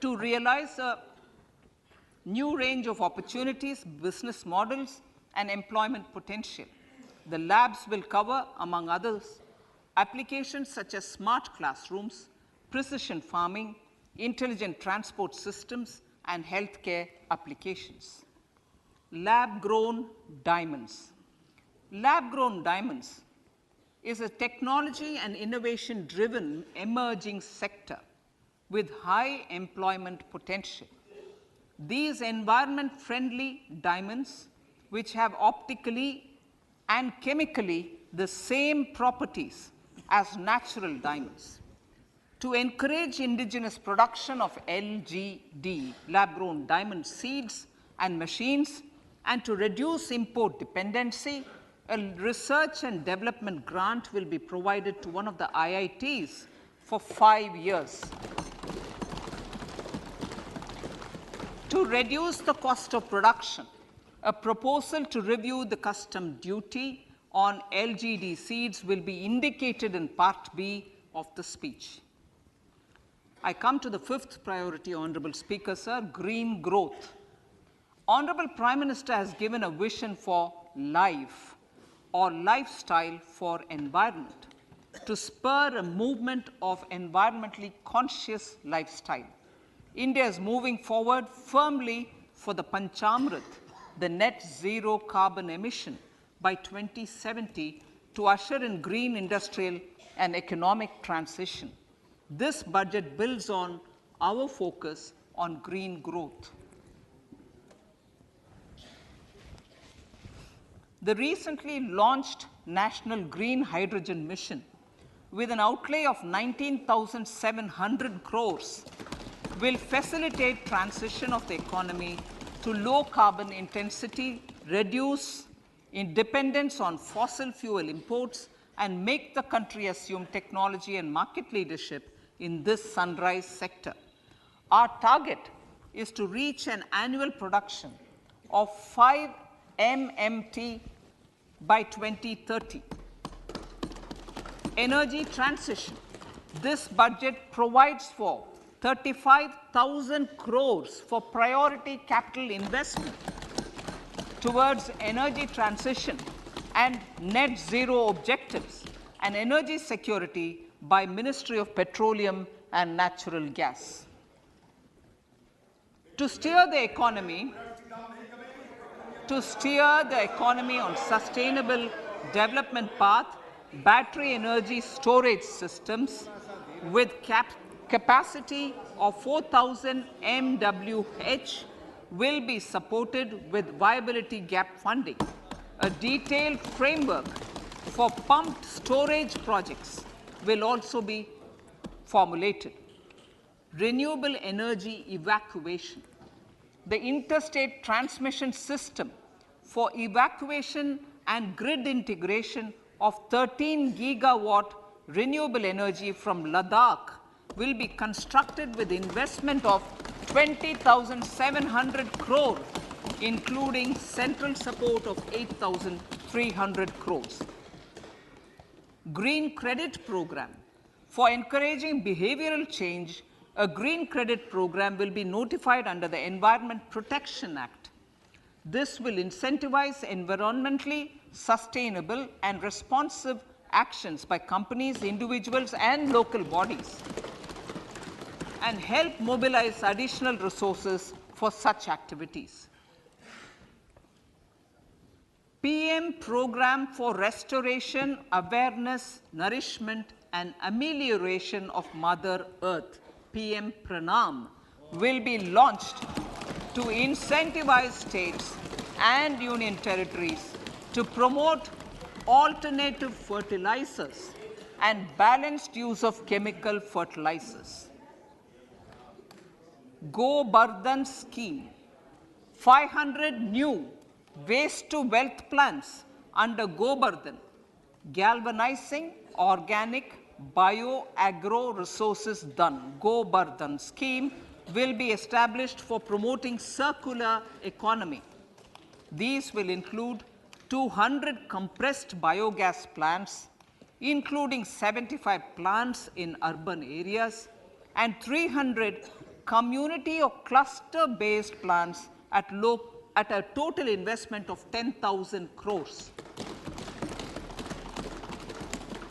To realize a new range of opportunities, business models, and employment potential, the labs will cover, among others, applications such as smart classrooms, precision farming, intelligent transport systems, and healthcare applications. Lab-grown diamonds. Lab-grown diamonds is a technology and innovation-driven emerging sector with high employment potential. These environment-friendly diamonds, which have optically and chemically the same properties as natural diamonds. To encourage indigenous production of LGD, lab-grown diamond seeds and machines, and to reduce import dependency, a research and development grant will be provided to one of the IITs for 5 years. To reduce the cost of production, a proposal to review the custom duty on LGD seeds will be indicated in Part B of the speech. I come to the fifth priority, Honorable Speaker, sir, green growth. Honorable Prime Minister has given a vision for life or lifestyle for environment to spur a movement of environmentally conscious lifestyle. India is moving forward firmly for the Panchamrit, the net zero carbon emission by 2070 to usher in green industrial and economic transition. This budget builds on our focus on green growth. The recently launched National Green Hydrogen Mission, with an outlay of 19,700 crores, will facilitate transition of the economy to low carbon intensity, reduce dependence on fossil fuel imports, and make the country assume technology and market leadership in this sunrise sector. Our target is to reach an annual production of 5 MMT by 2030. Energy transition. This budget provides for 35,000 crores for priority capital investment towards energy transition and net zero objectives and energy security by Ministry of Petroleum and Natural Gas. To steer the economy, to steer the economy on sustainable development path, battery energy storage systems with capacity of 4,000 MWH will be supported with viability gap funding. A detailed framework for pumped storage projects will also be formulated. Renewable energy evacuation. The interstate transmission system for evacuation and grid integration of 13 gigawatt renewable energy from Ladakh will be constructed with investment of 20,700 crore, including central support of 8,300 crores. Green credit program. For encouraging behavioral change, a green credit program will be notified under the Environment Protection Act. This will incentivize environmentally sustainable and responsive actions by companies, individuals, and local bodies, and help mobilize additional resources for such activities. PM Program for Restoration, Awareness, Nourishment, and Amelioration of Mother Earth, PM Pranam, will be launched to incentivize states and union territories to promote alternative fertilizers and balanced use of chemical fertilizers. Go Bardhan scheme. 500 new waste to wealth plants under Go Bardhan, galvanizing organic bio-agro resources done. Go Bardhan scheme will be established for promoting circular economy. These will include 200 compressed biogas plants, including 75 plants in urban areas, and 300 community or cluster-based plants at a total investment of 10,000 crores.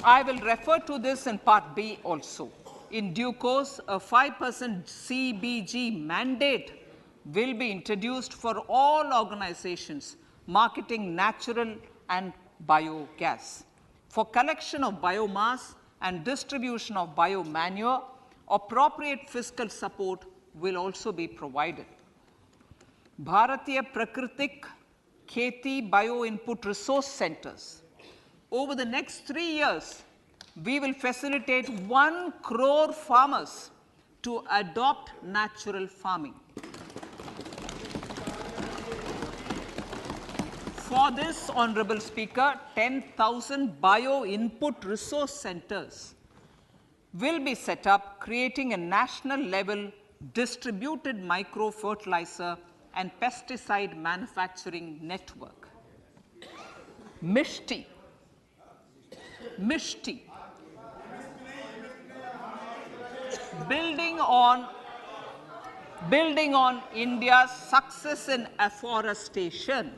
I will refer to this in Part B also. In due course, a 5% CBG mandate will be introduced for all organizations marketing natural and biogas. For collection of biomass and distribution of biomanure, appropriate fiscal support will also be provided. Bharatiya Prakritik Kheti Bio Input Resource Centers. Over the next 3 years, we will facilitate 1 crore farmers to adopt natural farming. For this, Honorable Speaker, 10,000 bio input resource centers will be set up, creating a national level distributed micro fertilizer and pesticide manufacturing network. Mishti. Building on India's success in afforestation,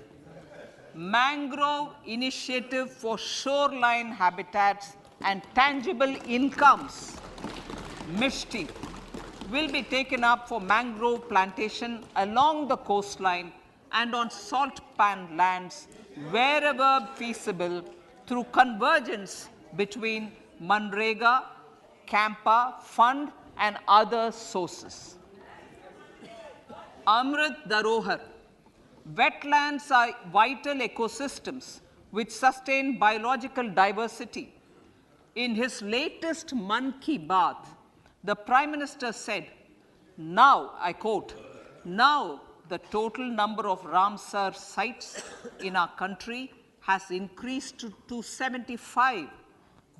mangrove initiative for shoreline habitats and tangible incomes, Mishti, will be taken up for mangrove plantation along the coastline and on salt pan lands wherever feasible through convergence between Manrega, Campa Fund and other sources. Amrit Dharohar. Wetlands are vital ecosystems which sustain biological diversity. In his latest Mann Ki Baat, the Prime Minister said, now, I quote, now the total number of Ramsar sites in our country has increased to 75,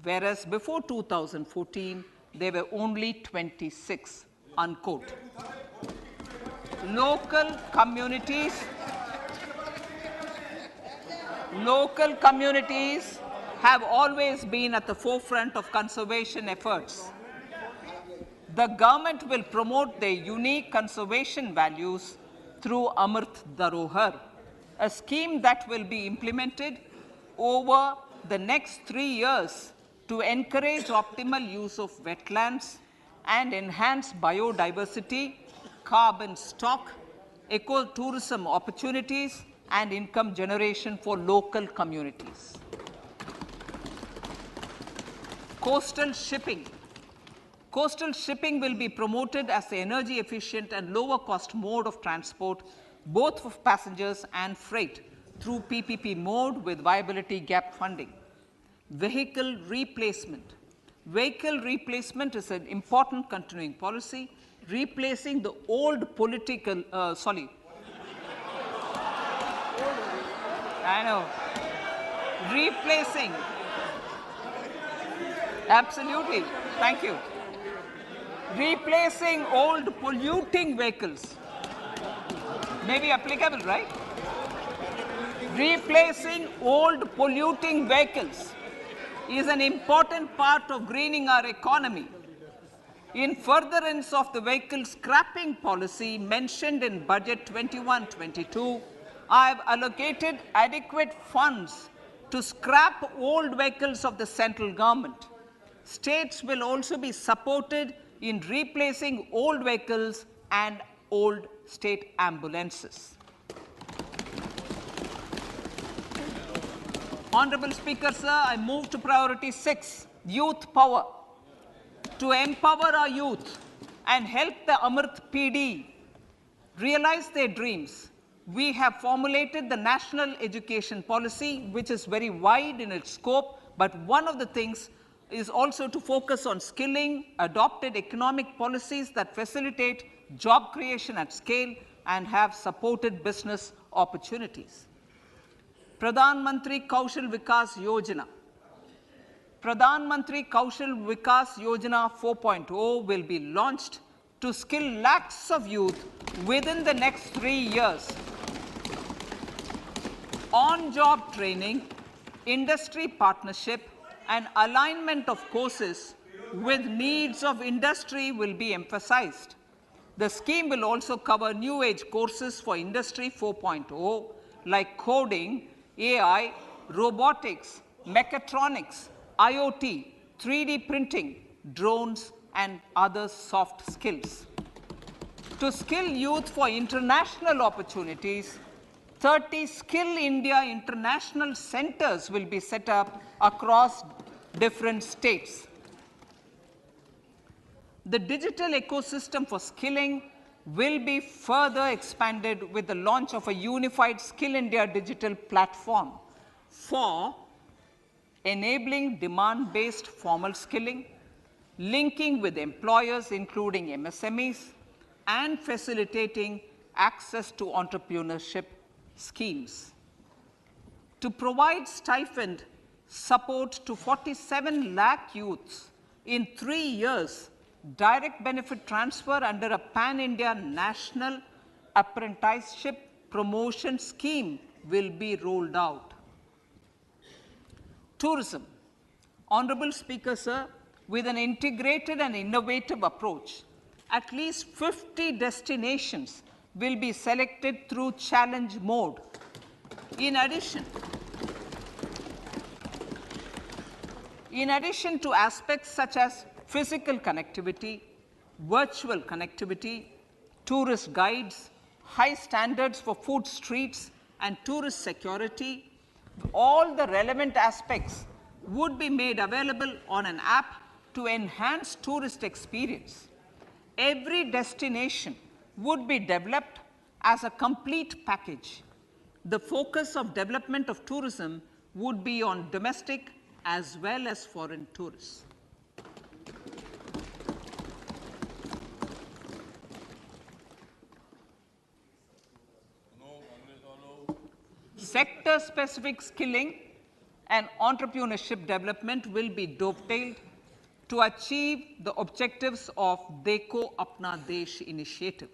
whereas before 2014, there were only 26, unquote. Local communities have always been at the forefront of conservation efforts. The government will promote their unique conservation values through Amrit Dharohar, a scheme that will be implemented over the next 3 years to encourage optimal use of wetlands and enhance biodiversity, carbon stock, ecotourism opportunities, and income generation for local communities. Coastal shipping. Coastal shipping will be promoted as the energy efficient and lower cost mode of transport, both for passengers and freight, through PPP mode with viability gap funding. Vehicle replacement. Vehicle replacement is an important continuing policy, replacing the old political, I know, replacing, absolutely, thank you. Replacing old polluting vehicles. May be applicable, right? Replacing old polluting vehicles is an important part of greening our economy. In furtherance of the vehicle scrapping policy mentioned in Budget 21-22, I have allocated adequate funds to scrap old vehicles of the central government. States will also be supported in replacing old vehicles and old state ambulances. Honorable Speaker, sir, I move to priority 6, youth power. To empower our youth and help the Amrit PD realize their dreams, we have formulated the National Education Policy, which is very wide in its scope, but one of the things is also to focus on skilling, adopted economic policies that facilitate job creation at scale and have supported business opportunities. Pradhan Mantri Kaushal Vikas Yojana. Pradhan Mantri Kaushal Vikas Yojana 4.0 will be launched to skill lakhs of youth within the next 3 years. On-job training, industry partnership, and alignment of courses with needs of industry will be emphasized. The scheme will also cover new age courses for Industry 4.0 like coding, AI, robotics, mechatronics, IoT, 3D printing, drones, and other soft skills. To skill youth for international opportunities, 30 Skill India International Centers will be set up across different states. The digital ecosystem for skilling will be further expanded with the launch of a unified Skill India digital platform for enabling demand-based formal skilling, linking with employers including MSMEs, and facilitating access to entrepreneurship schemes. To provide stipend support to 47 lakh youths in 3 years, direct benefit transfer under a pan-India national apprenticeship promotion scheme will be rolled out. Tourism. Honorable Speaker, sir, with an integrated and innovative approach, at least 50 destinations will be selected through challenge mode. In addition to aspects such as physical connectivity, virtual connectivity, tourist guides, high standards for food streets, and tourist security, all the relevant aspects would be made available on an app to enhance tourist experience. Every destination would be developed as a complete package. The focus of development of tourism would be on domestic as well as foreign tourists. Sector-specific skilling and entrepreneurship development will be dovetailed to achieve the objectives of Dekho Apna Desh initiative.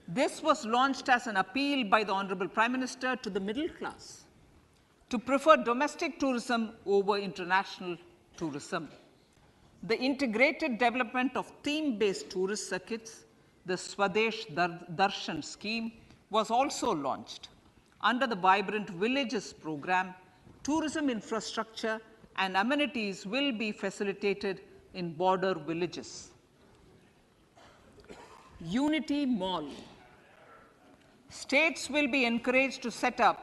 This was launched as an appeal by the Honorable Prime Minister to the middle class to prefer domestic tourism over international tourism. The integrated development of theme-based tourist circuits, the Swadesh Darshan scheme, was also launched. Under the Vibrant Villages program, tourism infrastructure and amenities will be facilitated in border villages. Unity Mall. States will be encouraged to set up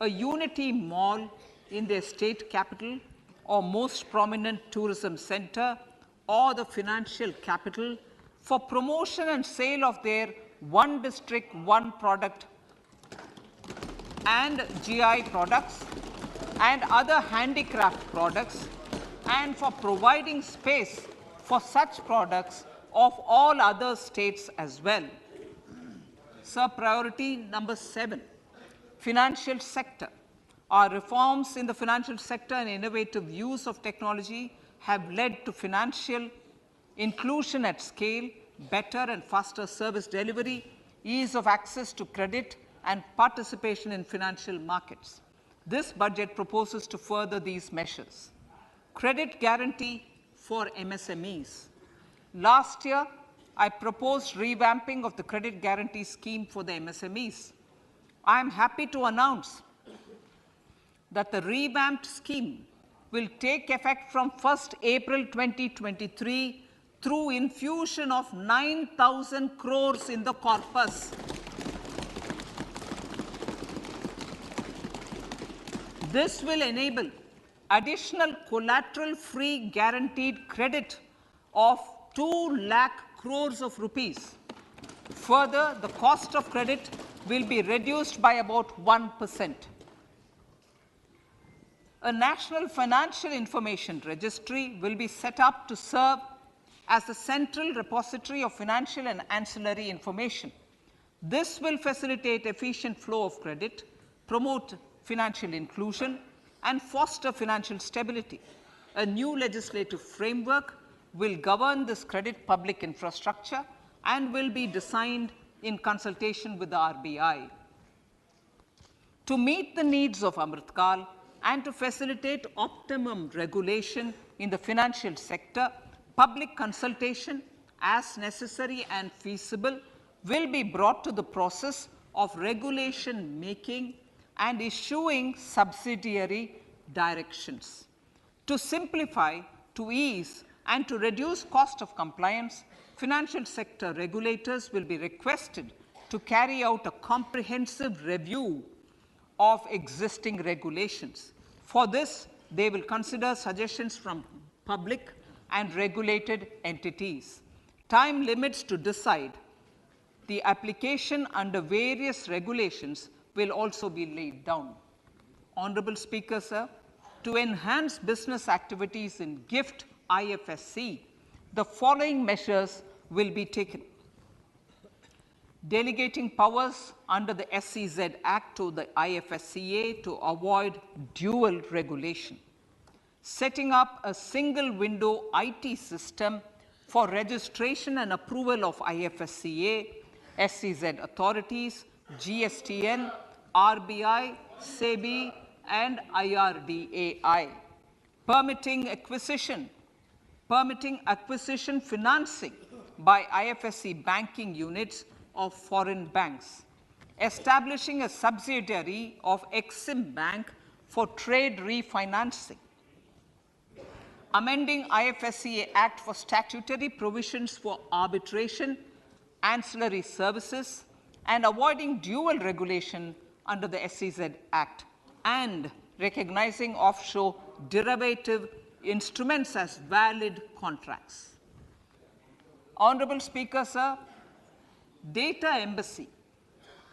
a Unity Mall in their state capital or most prominent tourism center or the financial capital for promotion and sale of their one district, one product and GI products and other handicraft products, and for providing space for such products of all other states as well. Sir, priority number 7, financial sector. Our reforms in the financial sector and innovative use of technology have led to financial inclusion at scale, better and faster service delivery, ease of access to credit, and participation in financial markets. This budget proposes to further these measures. Credit guarantee for MSMEs. Last year, I proposed revamping of the credit guarantee scheme for the MSMEs. I am happy to announce that the revamped scheme will take effect from 1st April 2023 through infusion of 9,000 crores in the corpus. This will enable additional collateral-free guaranteed credit of 2 lakh crores of rupees. Further, the cost of credit will be reduced by about 1%. A national financial information registry will be set up to serve as the central repository of financial and ancillary information. This will facilitate efficient flow of credit, promote financial inclusion, and foster financial stability. A new legislative framework will govern this credit public infrastructure and will be designed in consultation with the RBI. To meet the needs of Amritkal and to facilitate optimum regulation in the financial sector, public consultation, as necessary and feasible, will be brought to the process of regulation making and issuing subsidiary directions. To simplify, to ease, and to reduce cost of compliance, financial sector regulators will be requested to carry out a comprehensive review of existing regulations. For this, they will consider suggestions from public and regulated entities. Time limits to decide the application under various regulations will also be laid down. Honorable Speaker, sir, to enhance business activities in GIFT IFSC, the following measures will be taken. Delegating powers under the SEZ Act to the IFSCA to avoid dual regulation. Setting up a single window IT system for registration and approval of IFSCA, SEZ authorities, GSTN, RBI, SEBI, and IRDAI. Permitting acquisition financing by IFSC banking units of foreign banks. Establishing a subsidiary of Exim Bank for trade refinancing. Amending IFSCA Act for statutory provisions for arbitration, ancillary services, and avoiding dual regulation under the SEZ Act, and recognizing offshore derivative instruments as valid contracts. Honorable Speaker, sir, data embassy.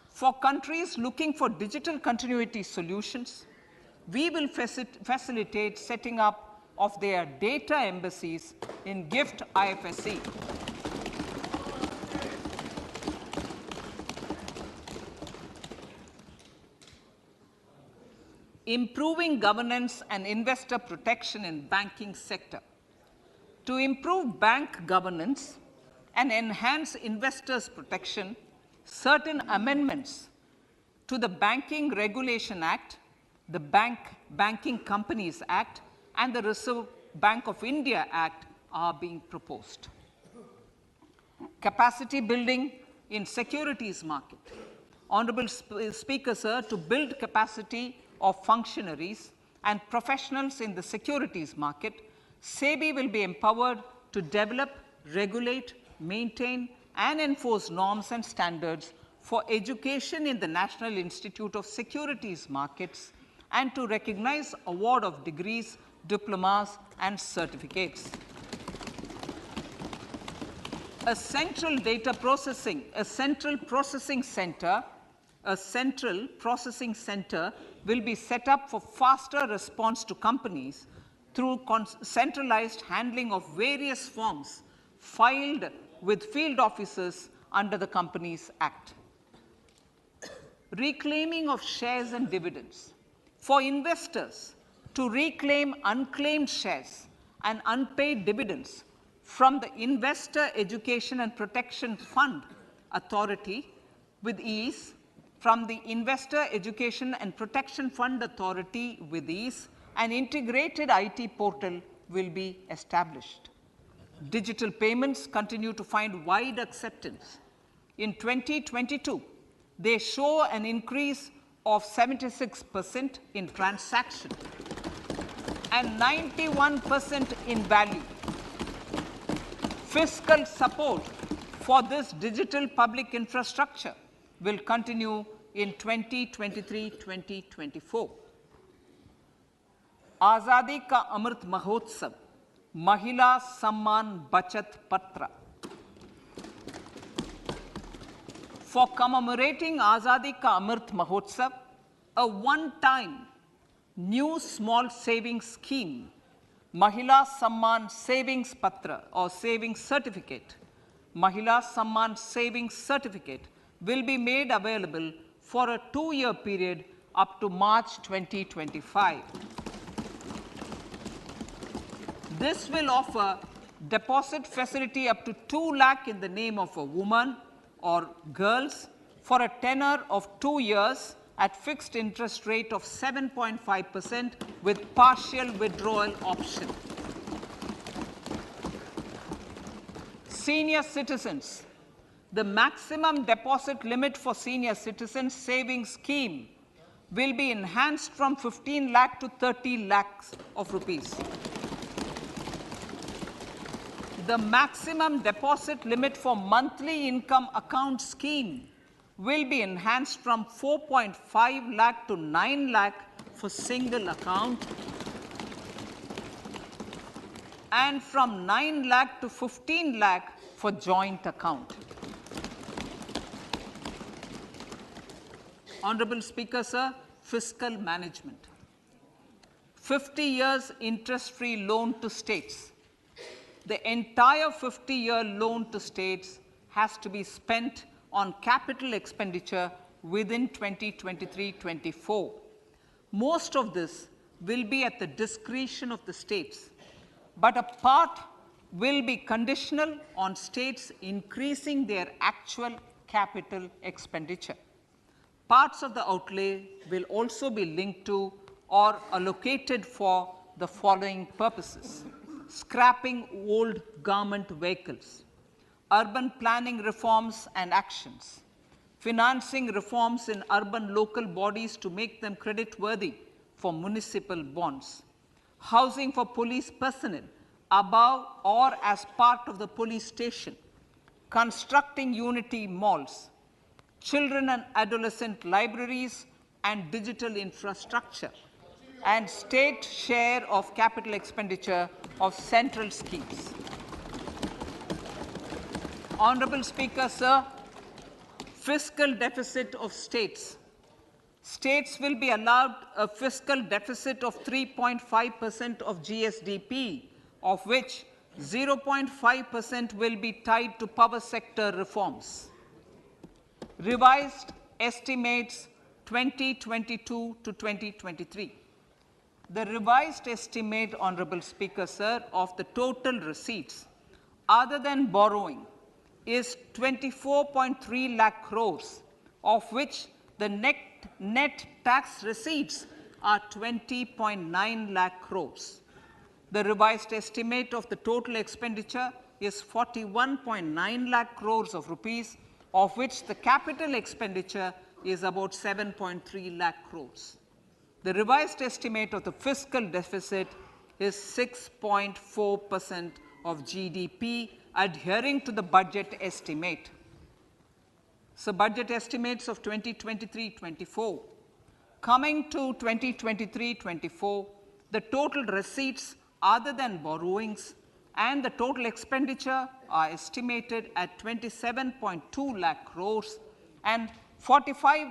For countries looking for digital continuity solutions, we will facilitate setting up of their data embassies in GIFT IFSC. Improving governance and investor protection in banking sector. To improve bank governance and enhance investors' protection, certain amendments to the Banking Regulation Act, the Banking Companies Act, and the Reserve Bank of India Act are being proposed. Capacity building in securities market. Honorable Speaker, sir, to build capacity of functionaries and professionals in the securities market, SEBI will be empowered to develop, regulate, maintain, and enforce norms and standards for education in the National Institute of Securities Markets and to recognize award of degrees, diplomas and certificates. A central processing center will be set up for faster response to companies through centralized handling of various forms filed with field officers under the Companies Act. Reclaiming of shares and dividends. For investors to reclaim unclaimed shares and unpaid dividends from the Investor Education and Protection Fund Authority with ease, from the Investor Education and Protection Fund Authority with ease, an integrated IT portal will be established. Digital payments continue to find wide acceptance. In 2022, they show an increase of 76% in transaction and 91% in value. Fiscal support for this digital public infrastructure will continue in 2023-2024. Azadi Ka Amrit Mahotsav, Mahila Samman Bachat Patra. For commemorating Azadi Ka Amrit Mahotsav, a one-time new small savings scheme, Mahila Samman Savings Patra or Savings Certificate, Mahila Samman Savings Certificate will be made available for a 2-year period up to March 2025. This will offer deposit facility up to 2 lakh in the name of a woman or girls for a tenure of 2 years at fixed interest rate of 7.5% with partial withdrawal option. Senior citizens. The maximum deposit limit for senior citizens savings scheme will be enhanced from 15 lakh to 30 lakhs of rupees. The maximum deposit limit for monthly income account scheme will be enhanced from 4.5 lakh to 9 lakh for single account and from 9 lakh to 15 lakh for joint account. Honorable Speaker, sir, fiscal management. 50 years interest-free loan to states. The entire 50-year loan to states has to be spent on capital expenditure within 2023-24. Most of this will be at the discretion of the states, but a part will be conditional on states increasing their actual capital expenditure. Parts of the outlay will also be linked to or allocated for the following purposes: scrapping old government vehicles, urban planning reforms and actions, financing reforms in urban local bodies to make them credit-worthy for municipal bonds, housing for police personnel above or as part of the police station, constructing unity malls, children and adolescent libraries and digital infrastructure, and state share of capital expenditure of central schemes. Honorable Speaker, sir, fiscal deficit of states. States will be allowed a fiscal deficit of 3.5% of GSDP, of which 0.5% will be tied to power sector reforms. Revised estimates 2022 to 2023. The revised estimate, Honorable Speaker, sir, of the total receipts other than borrowing is 24.3 lakh crores, of which the net tax receipts are 20.9 lakh crores. The revised estimate of the total expenditure is 41.9 lakh crores of rupees, of which the capital expenditure is about 7.3 lakh crores. The revised estimate of the fiscal deficit is 6.4% of GDP, adhering to the budget estimate. So budget estimates of 2023-24. Coming to 2023-24, the total receipts other than borrowings and the total expenditure are estimated at 27.2 lakh crores and 45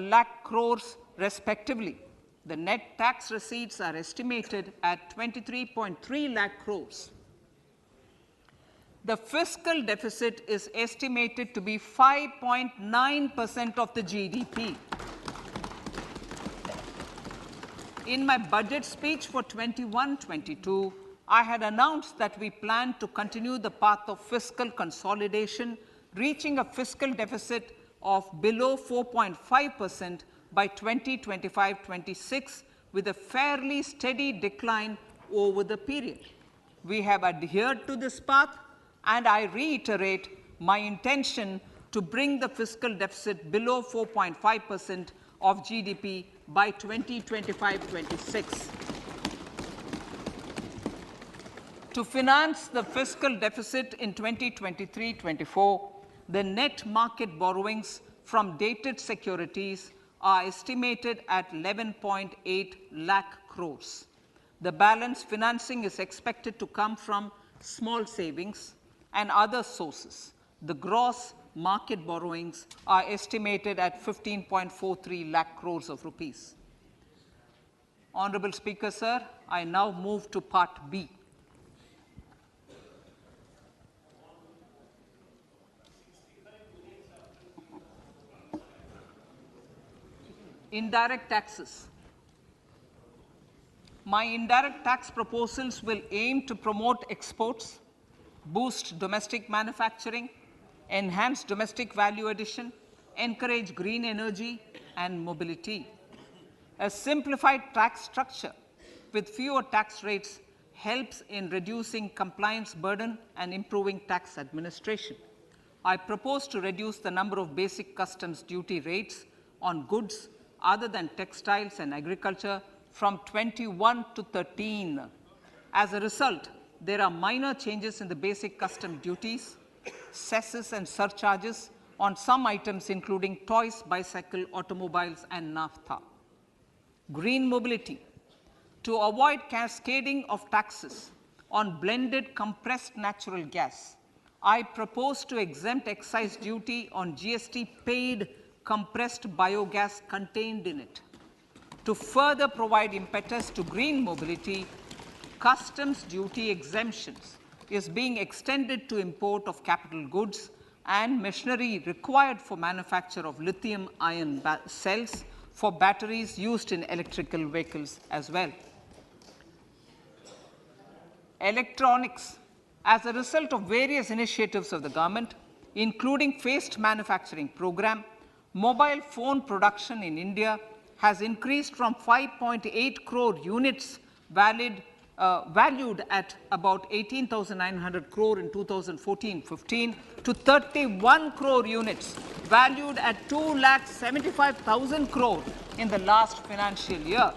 lakh crores respectively. The net tax receipts are estimated at 23.3 lakh crores. The fiscal deficit is estimated to be 5.9% of the GDP. In my budget speech for 21-22, I had announced that we plan to continue the path of fiscal consolidation, reaching a fiscal deficit of below 4.5% by 2025-26, with a fairly steady decline over the period. We have adhered to this path, and I reiterate my intention to bring the fiscal deficit below 4.5% of GDP by 2025-26. To finance the fiscal deficit in 2023-24, the net market borrowings from dated securities are estimated at 11.8 lakh crores. The balance financing is expected to come from small savings and other sources. The gross market borrowings are estimated at 15.43 lakh crores of rupees. Honorable Speaker, sir, I now move to Part B. Indirect taxes. My indirect tax proposals will aim to promote exports, boost domestic manufacturing, enhance domestic value addition, encourage green energy and mobility. A simplified tax structure with fewer tax rates helps in reducing compliance burden and improving tax administration. I propose to reduce the number of basic customs duty rates on goods other than textiles and agriculture from 21 to 13. As a result, there are minor changes in the basic custom duties, cesses and surcharges on some items including toys, bicycle, automobiles and naphtha. Green mobility. To avoid cascading of taxes on blended compressed natural gas, I propose to exempt excise duty on GST paid compressed biogas contained in it. To further provide impetus to green mobility, customs duty exemptions is being extended to import of capital goods and machinery required for manufacture of lithium-ion cells for batteries used in electrical vehicles as well. Electronics. As a result of various initiatives of the government, including phased manufacturing program, mobile phone production in India has increased from 5.8 crore units valued at about 18,900 crore in 2014-15 to 31 crore units valued at 2,75,000 crore in the last financial year.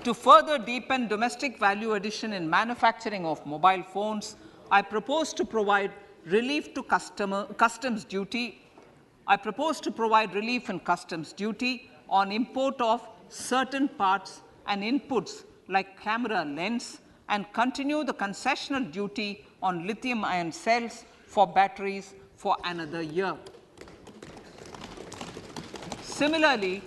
To further deepen domestic value addition in manufacturing of mobile phones, I propose to provide relief to customs duty. I propose to provide relief in customs duty on import of certain parts and inputs like camera lens and continue the concessional duty on lithium-ion cells for batteries for another year. Similarly,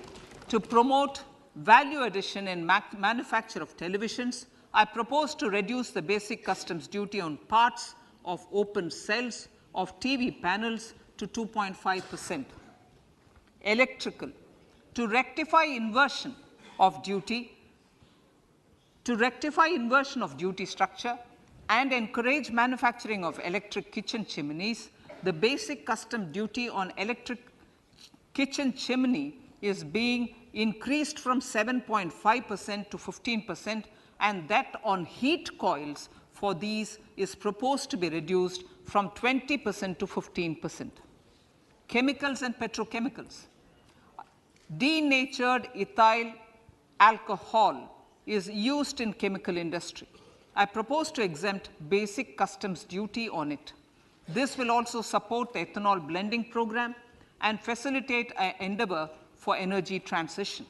to promote value addition in manufacture of televisions, I propose to reduce the basic customs duty on parts of open cells of TV panels to 2.5%. Electrical. To rectify inversion of duty structure and encourage manufacturing of electric kitchen chimneys, the basic custom duty on electric kitchen chimney is being increased from 7.5% to 15%, and that on heat coils for these is proposed to be reduced from 20% to 15%. Chemicals and petrochemicals. Denatured ethyl alcohol is used in chemical industry. I propose to exempt basic customs duty on it. This will also support the ethanol blending program and facilitate an endeavor for energy transition.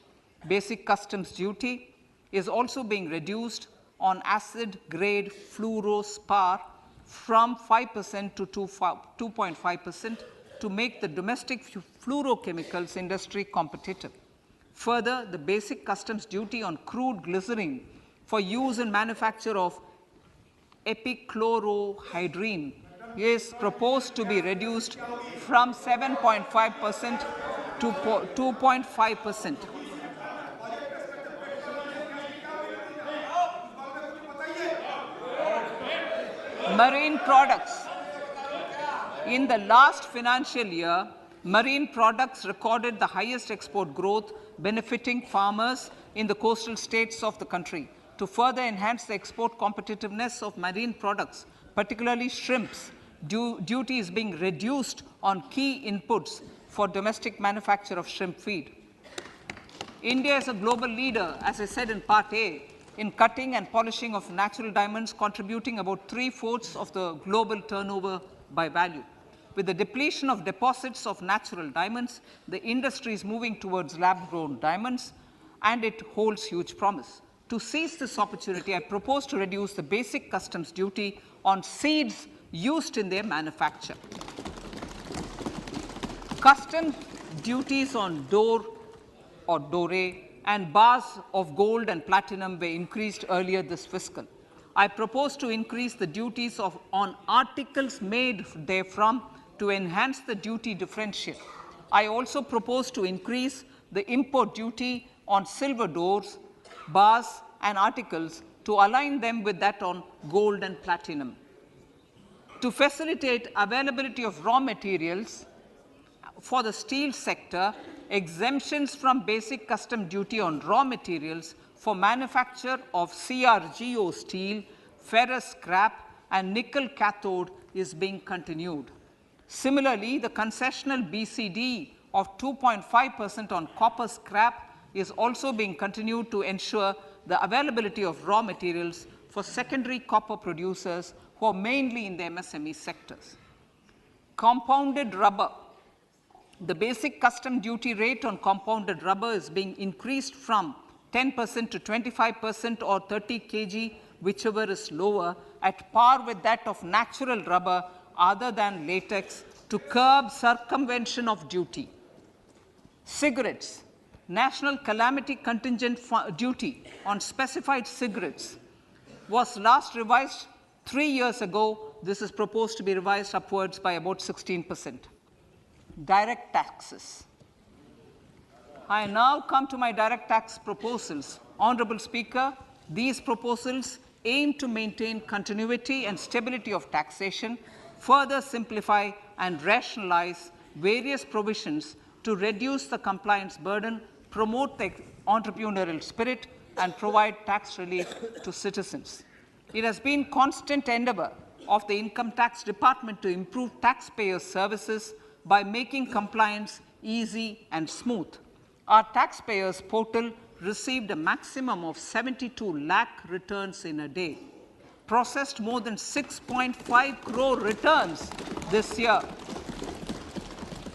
Basic customs duty is also being reduced on acid-grade fluorospar from 5% to 2.5% to make the domestic fluorochemicals industry competitive. Further, the basic customs duty on crude glycerine for use in manufacture of epichlorohydrin is proposed to be reduced from 7.5% to 2.5%. Marine products. In the last financial year, marine products recorded the highest export growth, benefiting farmers in the coastal states of the country. To further enhance the export competitiveness of marine products, particularly shrimps, duty is being reduced on key inputs for domestic manufacture of shrimp feed. India is a global leader, as I said in Part A, in cutting and polishing of natural diamonds, contributing about 3/4 of the global turnover by value. With the depletion of deposits of natural diamonds, the industry is moving towards lab-grown diamonds, and it holds huge promise. To seize this opportunity, I propose to reduce the basic customs duty on seeds used in their manufacture. Customs duties on door or doré and bars of gold and platinum were increased earlier this fiscal. I propose to increase the duties on articles made therefrom to enhance the duty differential. I also propose to increase the import duty on silver doors, bars and articles to align them with that on gold and platinum. To facilitate availability of raw materials for the steel sector, exemptions from basic custom duty on raw materials for manufacture of CRGO steel, ferrous scrap and nickel cathode is being continued. Similarly, the concessional BCD of 2.5% on copper scrap is also being continued to ensure the availability of raw materials for secondary copper producers who are mainly in the MSME sectors. Compounded rubber. The basic custom duty rate on compounded rubber is being increased from 10% to 25% or 30 kg, whichever is lower, at par with that of natural rubber other than latex, to curb circumvention of duty. Cigarettes. National calamity contingent duty on specified cigarettes was last revised 3 years ago. This is proposed to be revised upwards by about 16%. Direct taxes. I now come to my direct tax proposals. Honorable Speaker, these proposals aim to maintain continuity and stability of taxation, further simplify and rationalize various provisions to reduce the compliance burden, promote the entrepreneurial spirit, and provide tax relief to citizens. It has been constant endeavor of the Income Tax Department to improve taxpayers' services by making compliance easy and smooth. Our taxpayers portal received a maximum of 72 lakh returns in a day, processed more than 6.5 crore returns this year.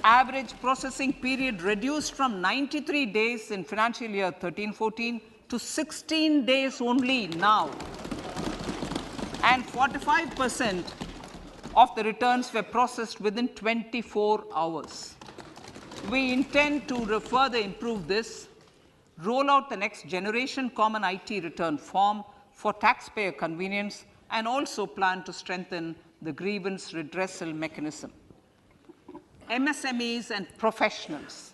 Average processing period reduced from 93 days in financial year 13-14 to 16 days only now. And 45% of the returns were processed within 24 hours. We intend to further improve this, roll out the next generation common IT return form for taxpayer convenience, and also plan to strengthen the grievance redressal mechanism. MSMEs and professionals.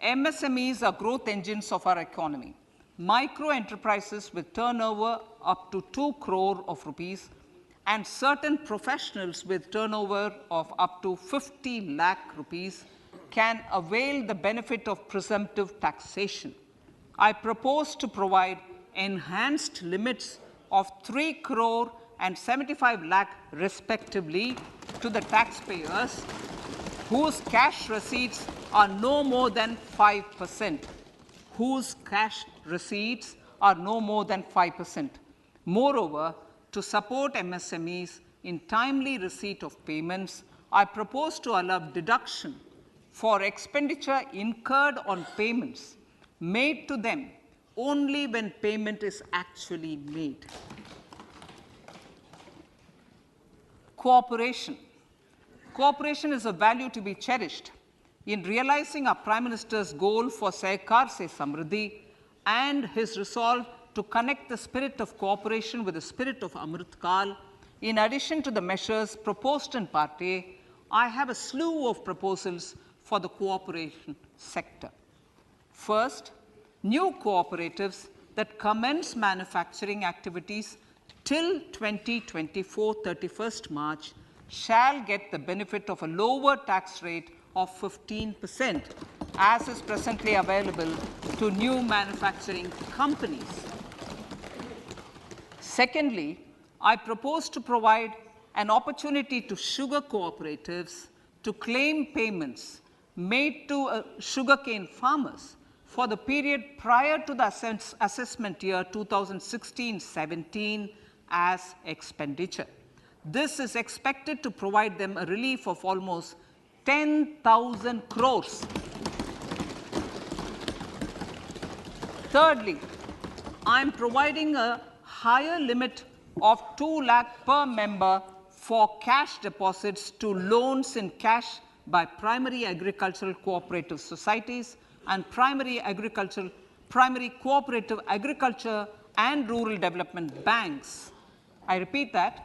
MSMEs are growth engines of our economy. Micro enterprises with turnover up to 2 crore of rupees and certain professionals with turnover of up to 50 lakh rupees can avail the benefit of presumptive taxation. I propose to provide enhanced limits of 3 crore and 75 lakh respectively to the taxpayers whose cash receipts are no more than 5%. Whose cash receipts are no more than 5%. Moreover, to support MSMEs in timely receipt of payments, I propose to allow deduction for expenditure incurred on payments made to them only when payment is actually made. Cooperation. Cooperation is a value to be cherished. In realizing our Prime Minister's goal for Sehkar Se Samriddhi and his resolve to connect the spirit of cooperation with the spirit of Amrit Kal, in addition to the measures proposed in Part A, I have a slew of proposals for the cooperation sector. First, new cooperatives that commence manufacturing activities till 2024, 31st March, shall get the benefit of a lower tax rate of 15%, as is presently available to new manufacturing companies. Secondly, I propose to provide an opportunity to sugar cooperatives to claim payments made to sugarcane farmers for the period prior to the assessment year 2016-17 as expenditure. This is expected to provide them a relief of almost 10,000 crores. Thirdly, I am providing a higher limit of 2 lakh per member for cash deposits to loans in cash by primary agricultural cooperative societies and primary cooperative agriculture and rural development banks. I repeat that.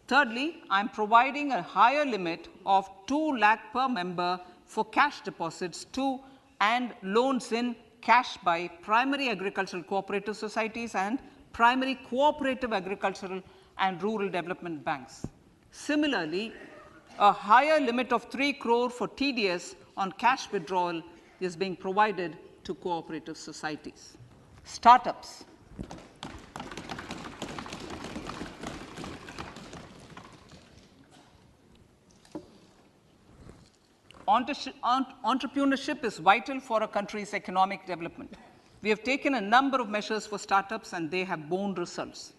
Thirdly, I am providing a higher limit of 2 lakh per member for cash deposits to and loans in cash by primary agricultural cooperative societies and primary cooperative agricultural and rural development banks. Similarly, a higher limit of 3 crore for TDS on cash withdrawal is being provided to cooperative societies. Startups. Entrepreneurship is vital for a country's economic development. We have taken a number of measures for startups and they have borne results.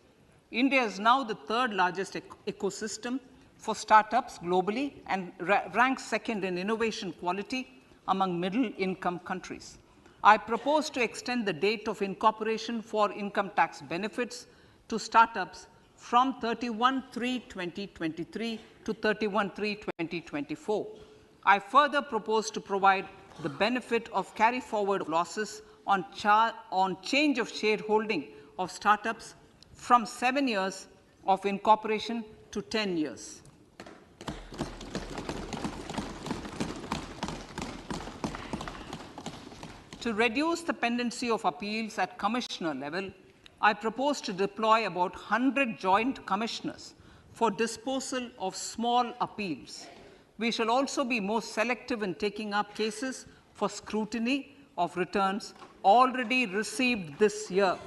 India is now the third largest ecosystem for startups globally and ranks second in innovation quality among middle-income countries. I propose to extend the date of incorporation for income tax benefits to startups from 31/3/2023 to 31/3/2024. I further propose to provide the benefit of carry-forward losses on change of shareholding of startups from 7 years of incorporation to 10 years. To reduce the pendency of appeals at commissioner level, I propose to deploy about 100 joint commissioners for disposal of small appeals. We shall also be more selective in taking up cases for scrutiny of returns already received this year.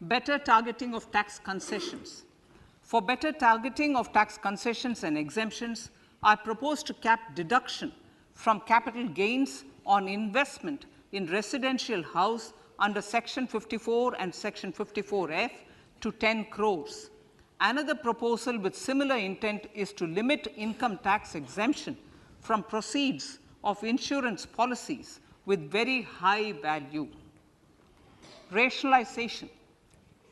Better targeting of tax concessions. For better targeting of tax concessions and exemptions, I propose to cap deduction from capital gains on investment in residential house under Section 54 and Section 54F to 10 crores. Another proposal with similar intent is to limit income tax exemption from proceeds of insurance policies with very high value. Rationalization.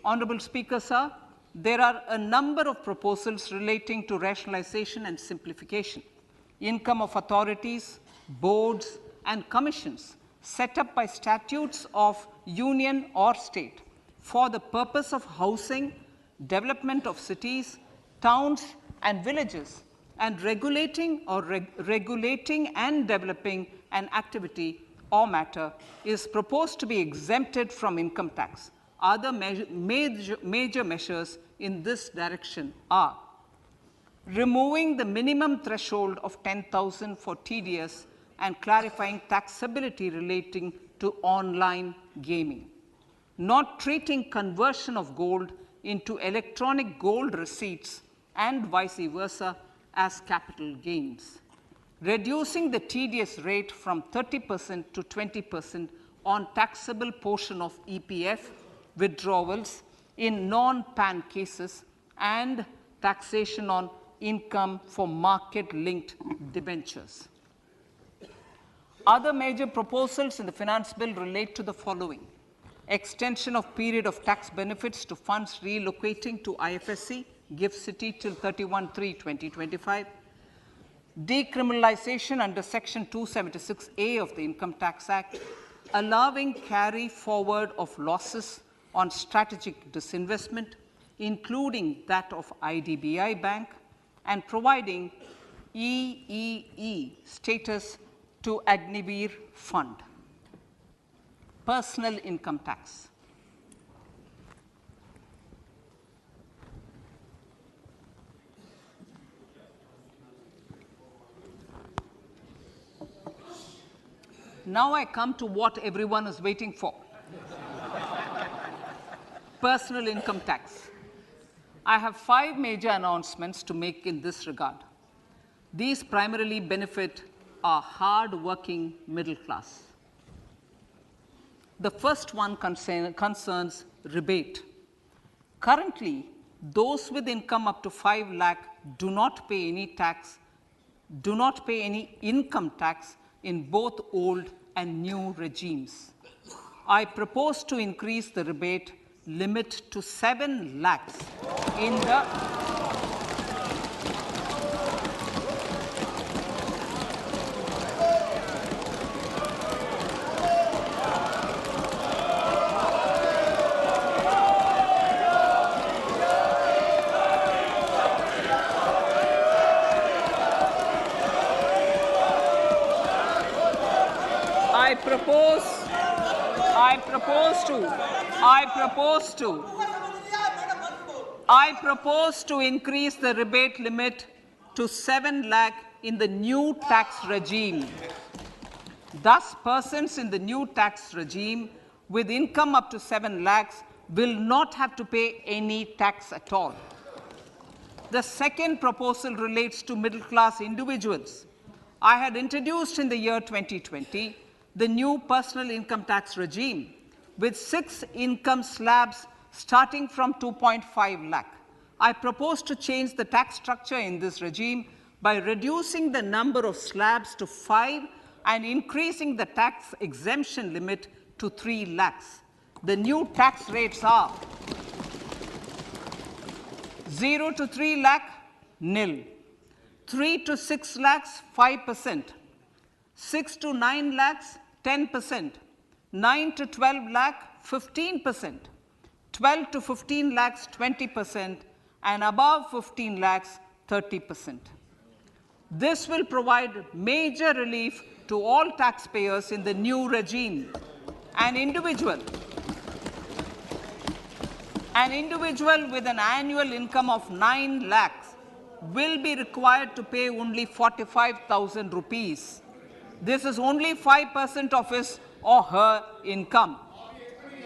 Honorable Speaker, sir, there are a number of proposals relating to rationalization and simplification. Income of authorities, boards, and commissions set up by statutes of union or state for the purpose of housing, development of cities, towns, and villages, and regulating and developing an activity or matter is proposed to be exempted from income tax. Other major measures in this direction are removing the minimum threshold of 10,000 for TDS and clarifying taxability relating to online gaming, not treating conversion of gold into electronic gold receipts and vice versa as capital gains, reducing the TDS rate from 30% to 20% on taxable portion of EPF withdrawals in non-PAN cases and taxation on income for market-linked debentures. Other major proposals in the finance bill relate to the following: extension of period of tax benefits to funds relocating to IFSC, GIFT City till 31/3/2025, decriminalization under Section 276A of the Income Tax Act, allowing carry forward of losses on strategic disinvestment, including that of IDBI Bank, and providing EEE status to Agniveer Fund. Personal income tax. Now I come to what everyone is waiting for. Personal income tax. I have 5 major announcements to make in this regard. These primarily benefit our hard-working middle class. The first one concerns rebate. Currently, those with income up to 5 lakh do not pay any income tax in both old and new regimes. I propose to increase the rebate limit to 7 lakhs in the I propose to increase the rebate limit to 7 lakh in the new tax regime. Thus, persons in the new tax regime with income up to 7 lakhs will not have to pay any tax at all. The second proposal relates to middle class individuals. I had introduced in the year 2020 the new personal income tax regime with 6 income slabs starting from 2.5 lakh. I propose to change the tax structure in this regime by reducing the number of slabs to 5 and increasing the tax exemption limit to 3 lakhs. The new tax rates are 0 to 3 lakh, nil; 3 to 6 lakhs, 5%; 6 to 9 lakhs, 10%; 9 to 12 lakh, 15%; 12 to 15 lakhs, 20%; and above 15 lakhs, 30%. This will provide major relief to all taxpayers in the new regime. An individual with an annual income of 9 lakhs will be required to pay only 45,000 rupees. This is only 5% of his or her income.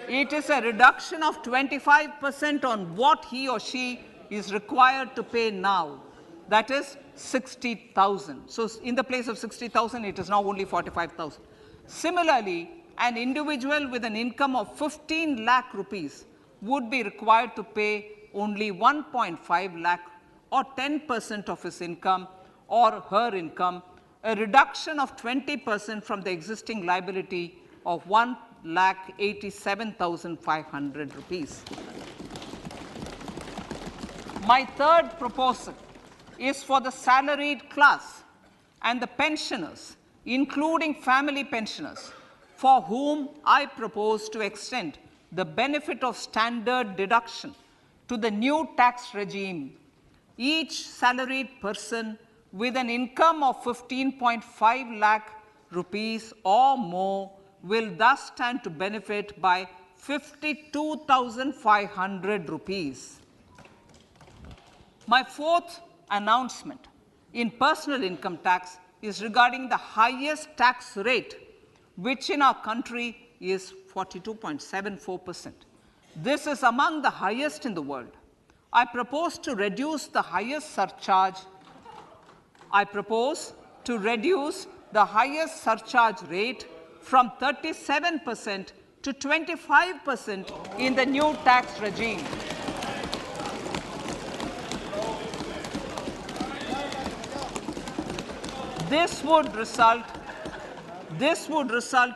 It is a reduction of 25% on what he or she is required to pay now. That is 60,000. So in the place of 60,000, it is now only 45,000. Similarly, an individual with an income of 15 lakh rupees would be required to pay only 1.5 lakh or 10% of his income or her income, a reduction of 20% from the existing liability of 1,87,500 rupees. My third proposal is for the salaried class and the pensioners, including family pensioners, for whom I propose to extend the benefit of standard deduction to the new tax regime. Each salaried person with an income of 15.5 lakh rupees or more will thus stand to benefit by 52,500 rupees. My fourth announcement in personal income tax is regarding the highest tax rate, which in our country is 42.74%. This is among the highest in the world. I propose to reduce the highest surcharge. Rate from 37% to 25% in the new tax regime. This would result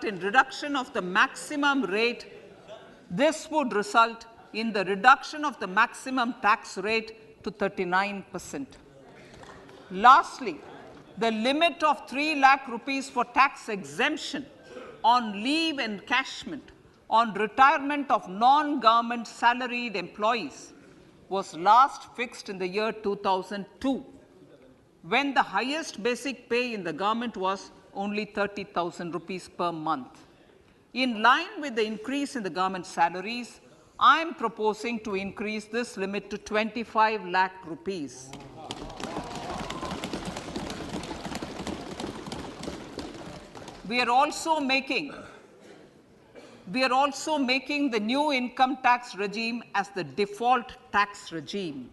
in reduction of the maximum rate. This would result in the reduction of the maximum tax rate to 39%. Lastly, the limit of 3 lakh rupees for tax exemption on leave encashment on retirement of non-government salaried employees was last fixed in the year 2002, when the highest basic pay in the government was only 30,000 rupees per month. In line with the increase in the government salaries, I am proposing to increase this limit to 25 lakh rupees. We are also making the new income tax regime as the default tax regime.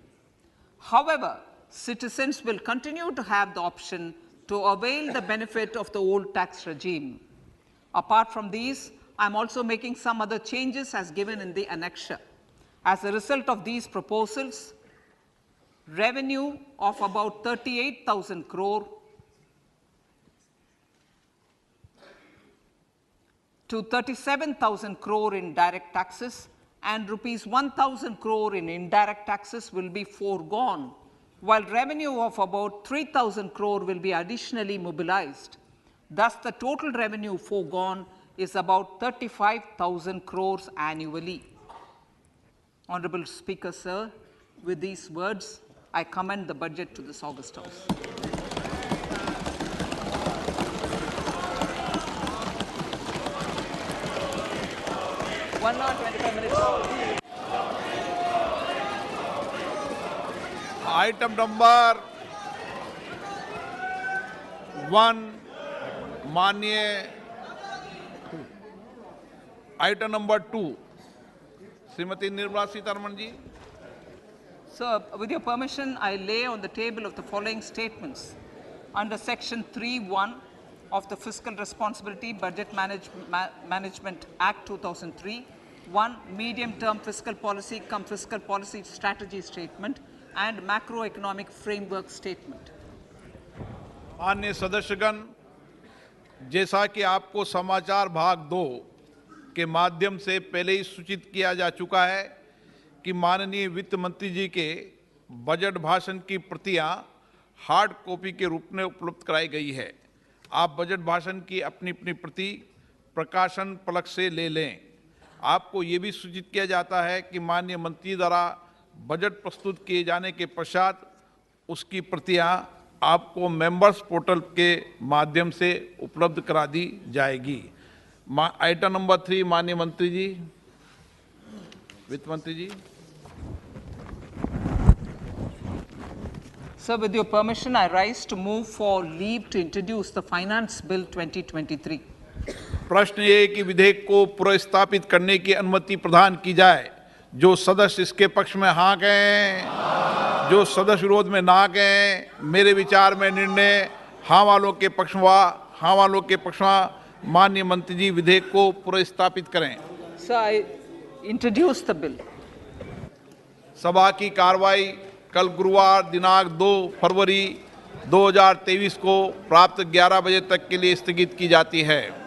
However, citizens will continue to have the option to avail the benefit of the old tax regime. Apart from these, I am also making some other changes as given in the annexure. As a result of these proposals, revenue of about 38,000 crore to 37,000 crore in direct taxes and rupees 1,000 crore in indirect taxes will be foregone, while revenue of about 3,000 crore will be additionally mobilized. Thus, the total revenue foregone is about 35,000 crores annually. Honorable Speaker, sir, with these words, I commend the budget to this August House. 1 hour 25 minutes. Item number 1, माननीय item number 2, Shrimati Nirmala Sitharaman ji. Sir, with your permission, I lay on the table of the following statements. Under Section 3(1) of the Fiscal Responsibility Budget Management Act 2003, 1. Medium-term fiscal policy cum fiscal policy strategy statement and macroeconomic framework statement. माननीय सदस्यगण, जैसा कि आपको समाचार भाग 2 के माध्यम से पहले ही सूचित किया जा चुका है कि माननीय वित्त मंत्री जी के बजट भाषण की प्रतियां हार्ड कॉपी के रूप में उपलब्ध कराई गई है. आप बजट भाषण की अपनी अपनी प्रति प्रकाशन पलक से ले लें. आपको ये भी सूचित किया जाता है कि माननीय मंत्री द्वारा बजट प्रस्तुत किए जाने के पश्चात उसकी प्रतियां आपको मेंबर्स पोर्टल के माध्यम से उपलब्ध करा दी जाएगी. आइटम नंबर 3, माननीय मंत्री जी, वित्त मंत्री जी. Sir, with your permission, I rise to move for leave to introduce the Finance Bill 2023. प्रश्न ये कि विधेयक को पुनर्स्थापित करने की अनुमति प्रदान की जाए. जो सदस्य इसके पक्ष में हाँ कहें, जो सदस्य विरोध में ना कहें. मेरे विचार में निर्णय हाँ वालों के पक्ष में. माननीय मंत्री जी विधेयक को पुनर्स्थापित करें. Sir, I introduce the bill. सभा की कार्रवाई कल गुरुवार दिनांक 2 फरवरी 2023 को प्राप्त 11 बजे तक के लिए स्थगित की जाती है.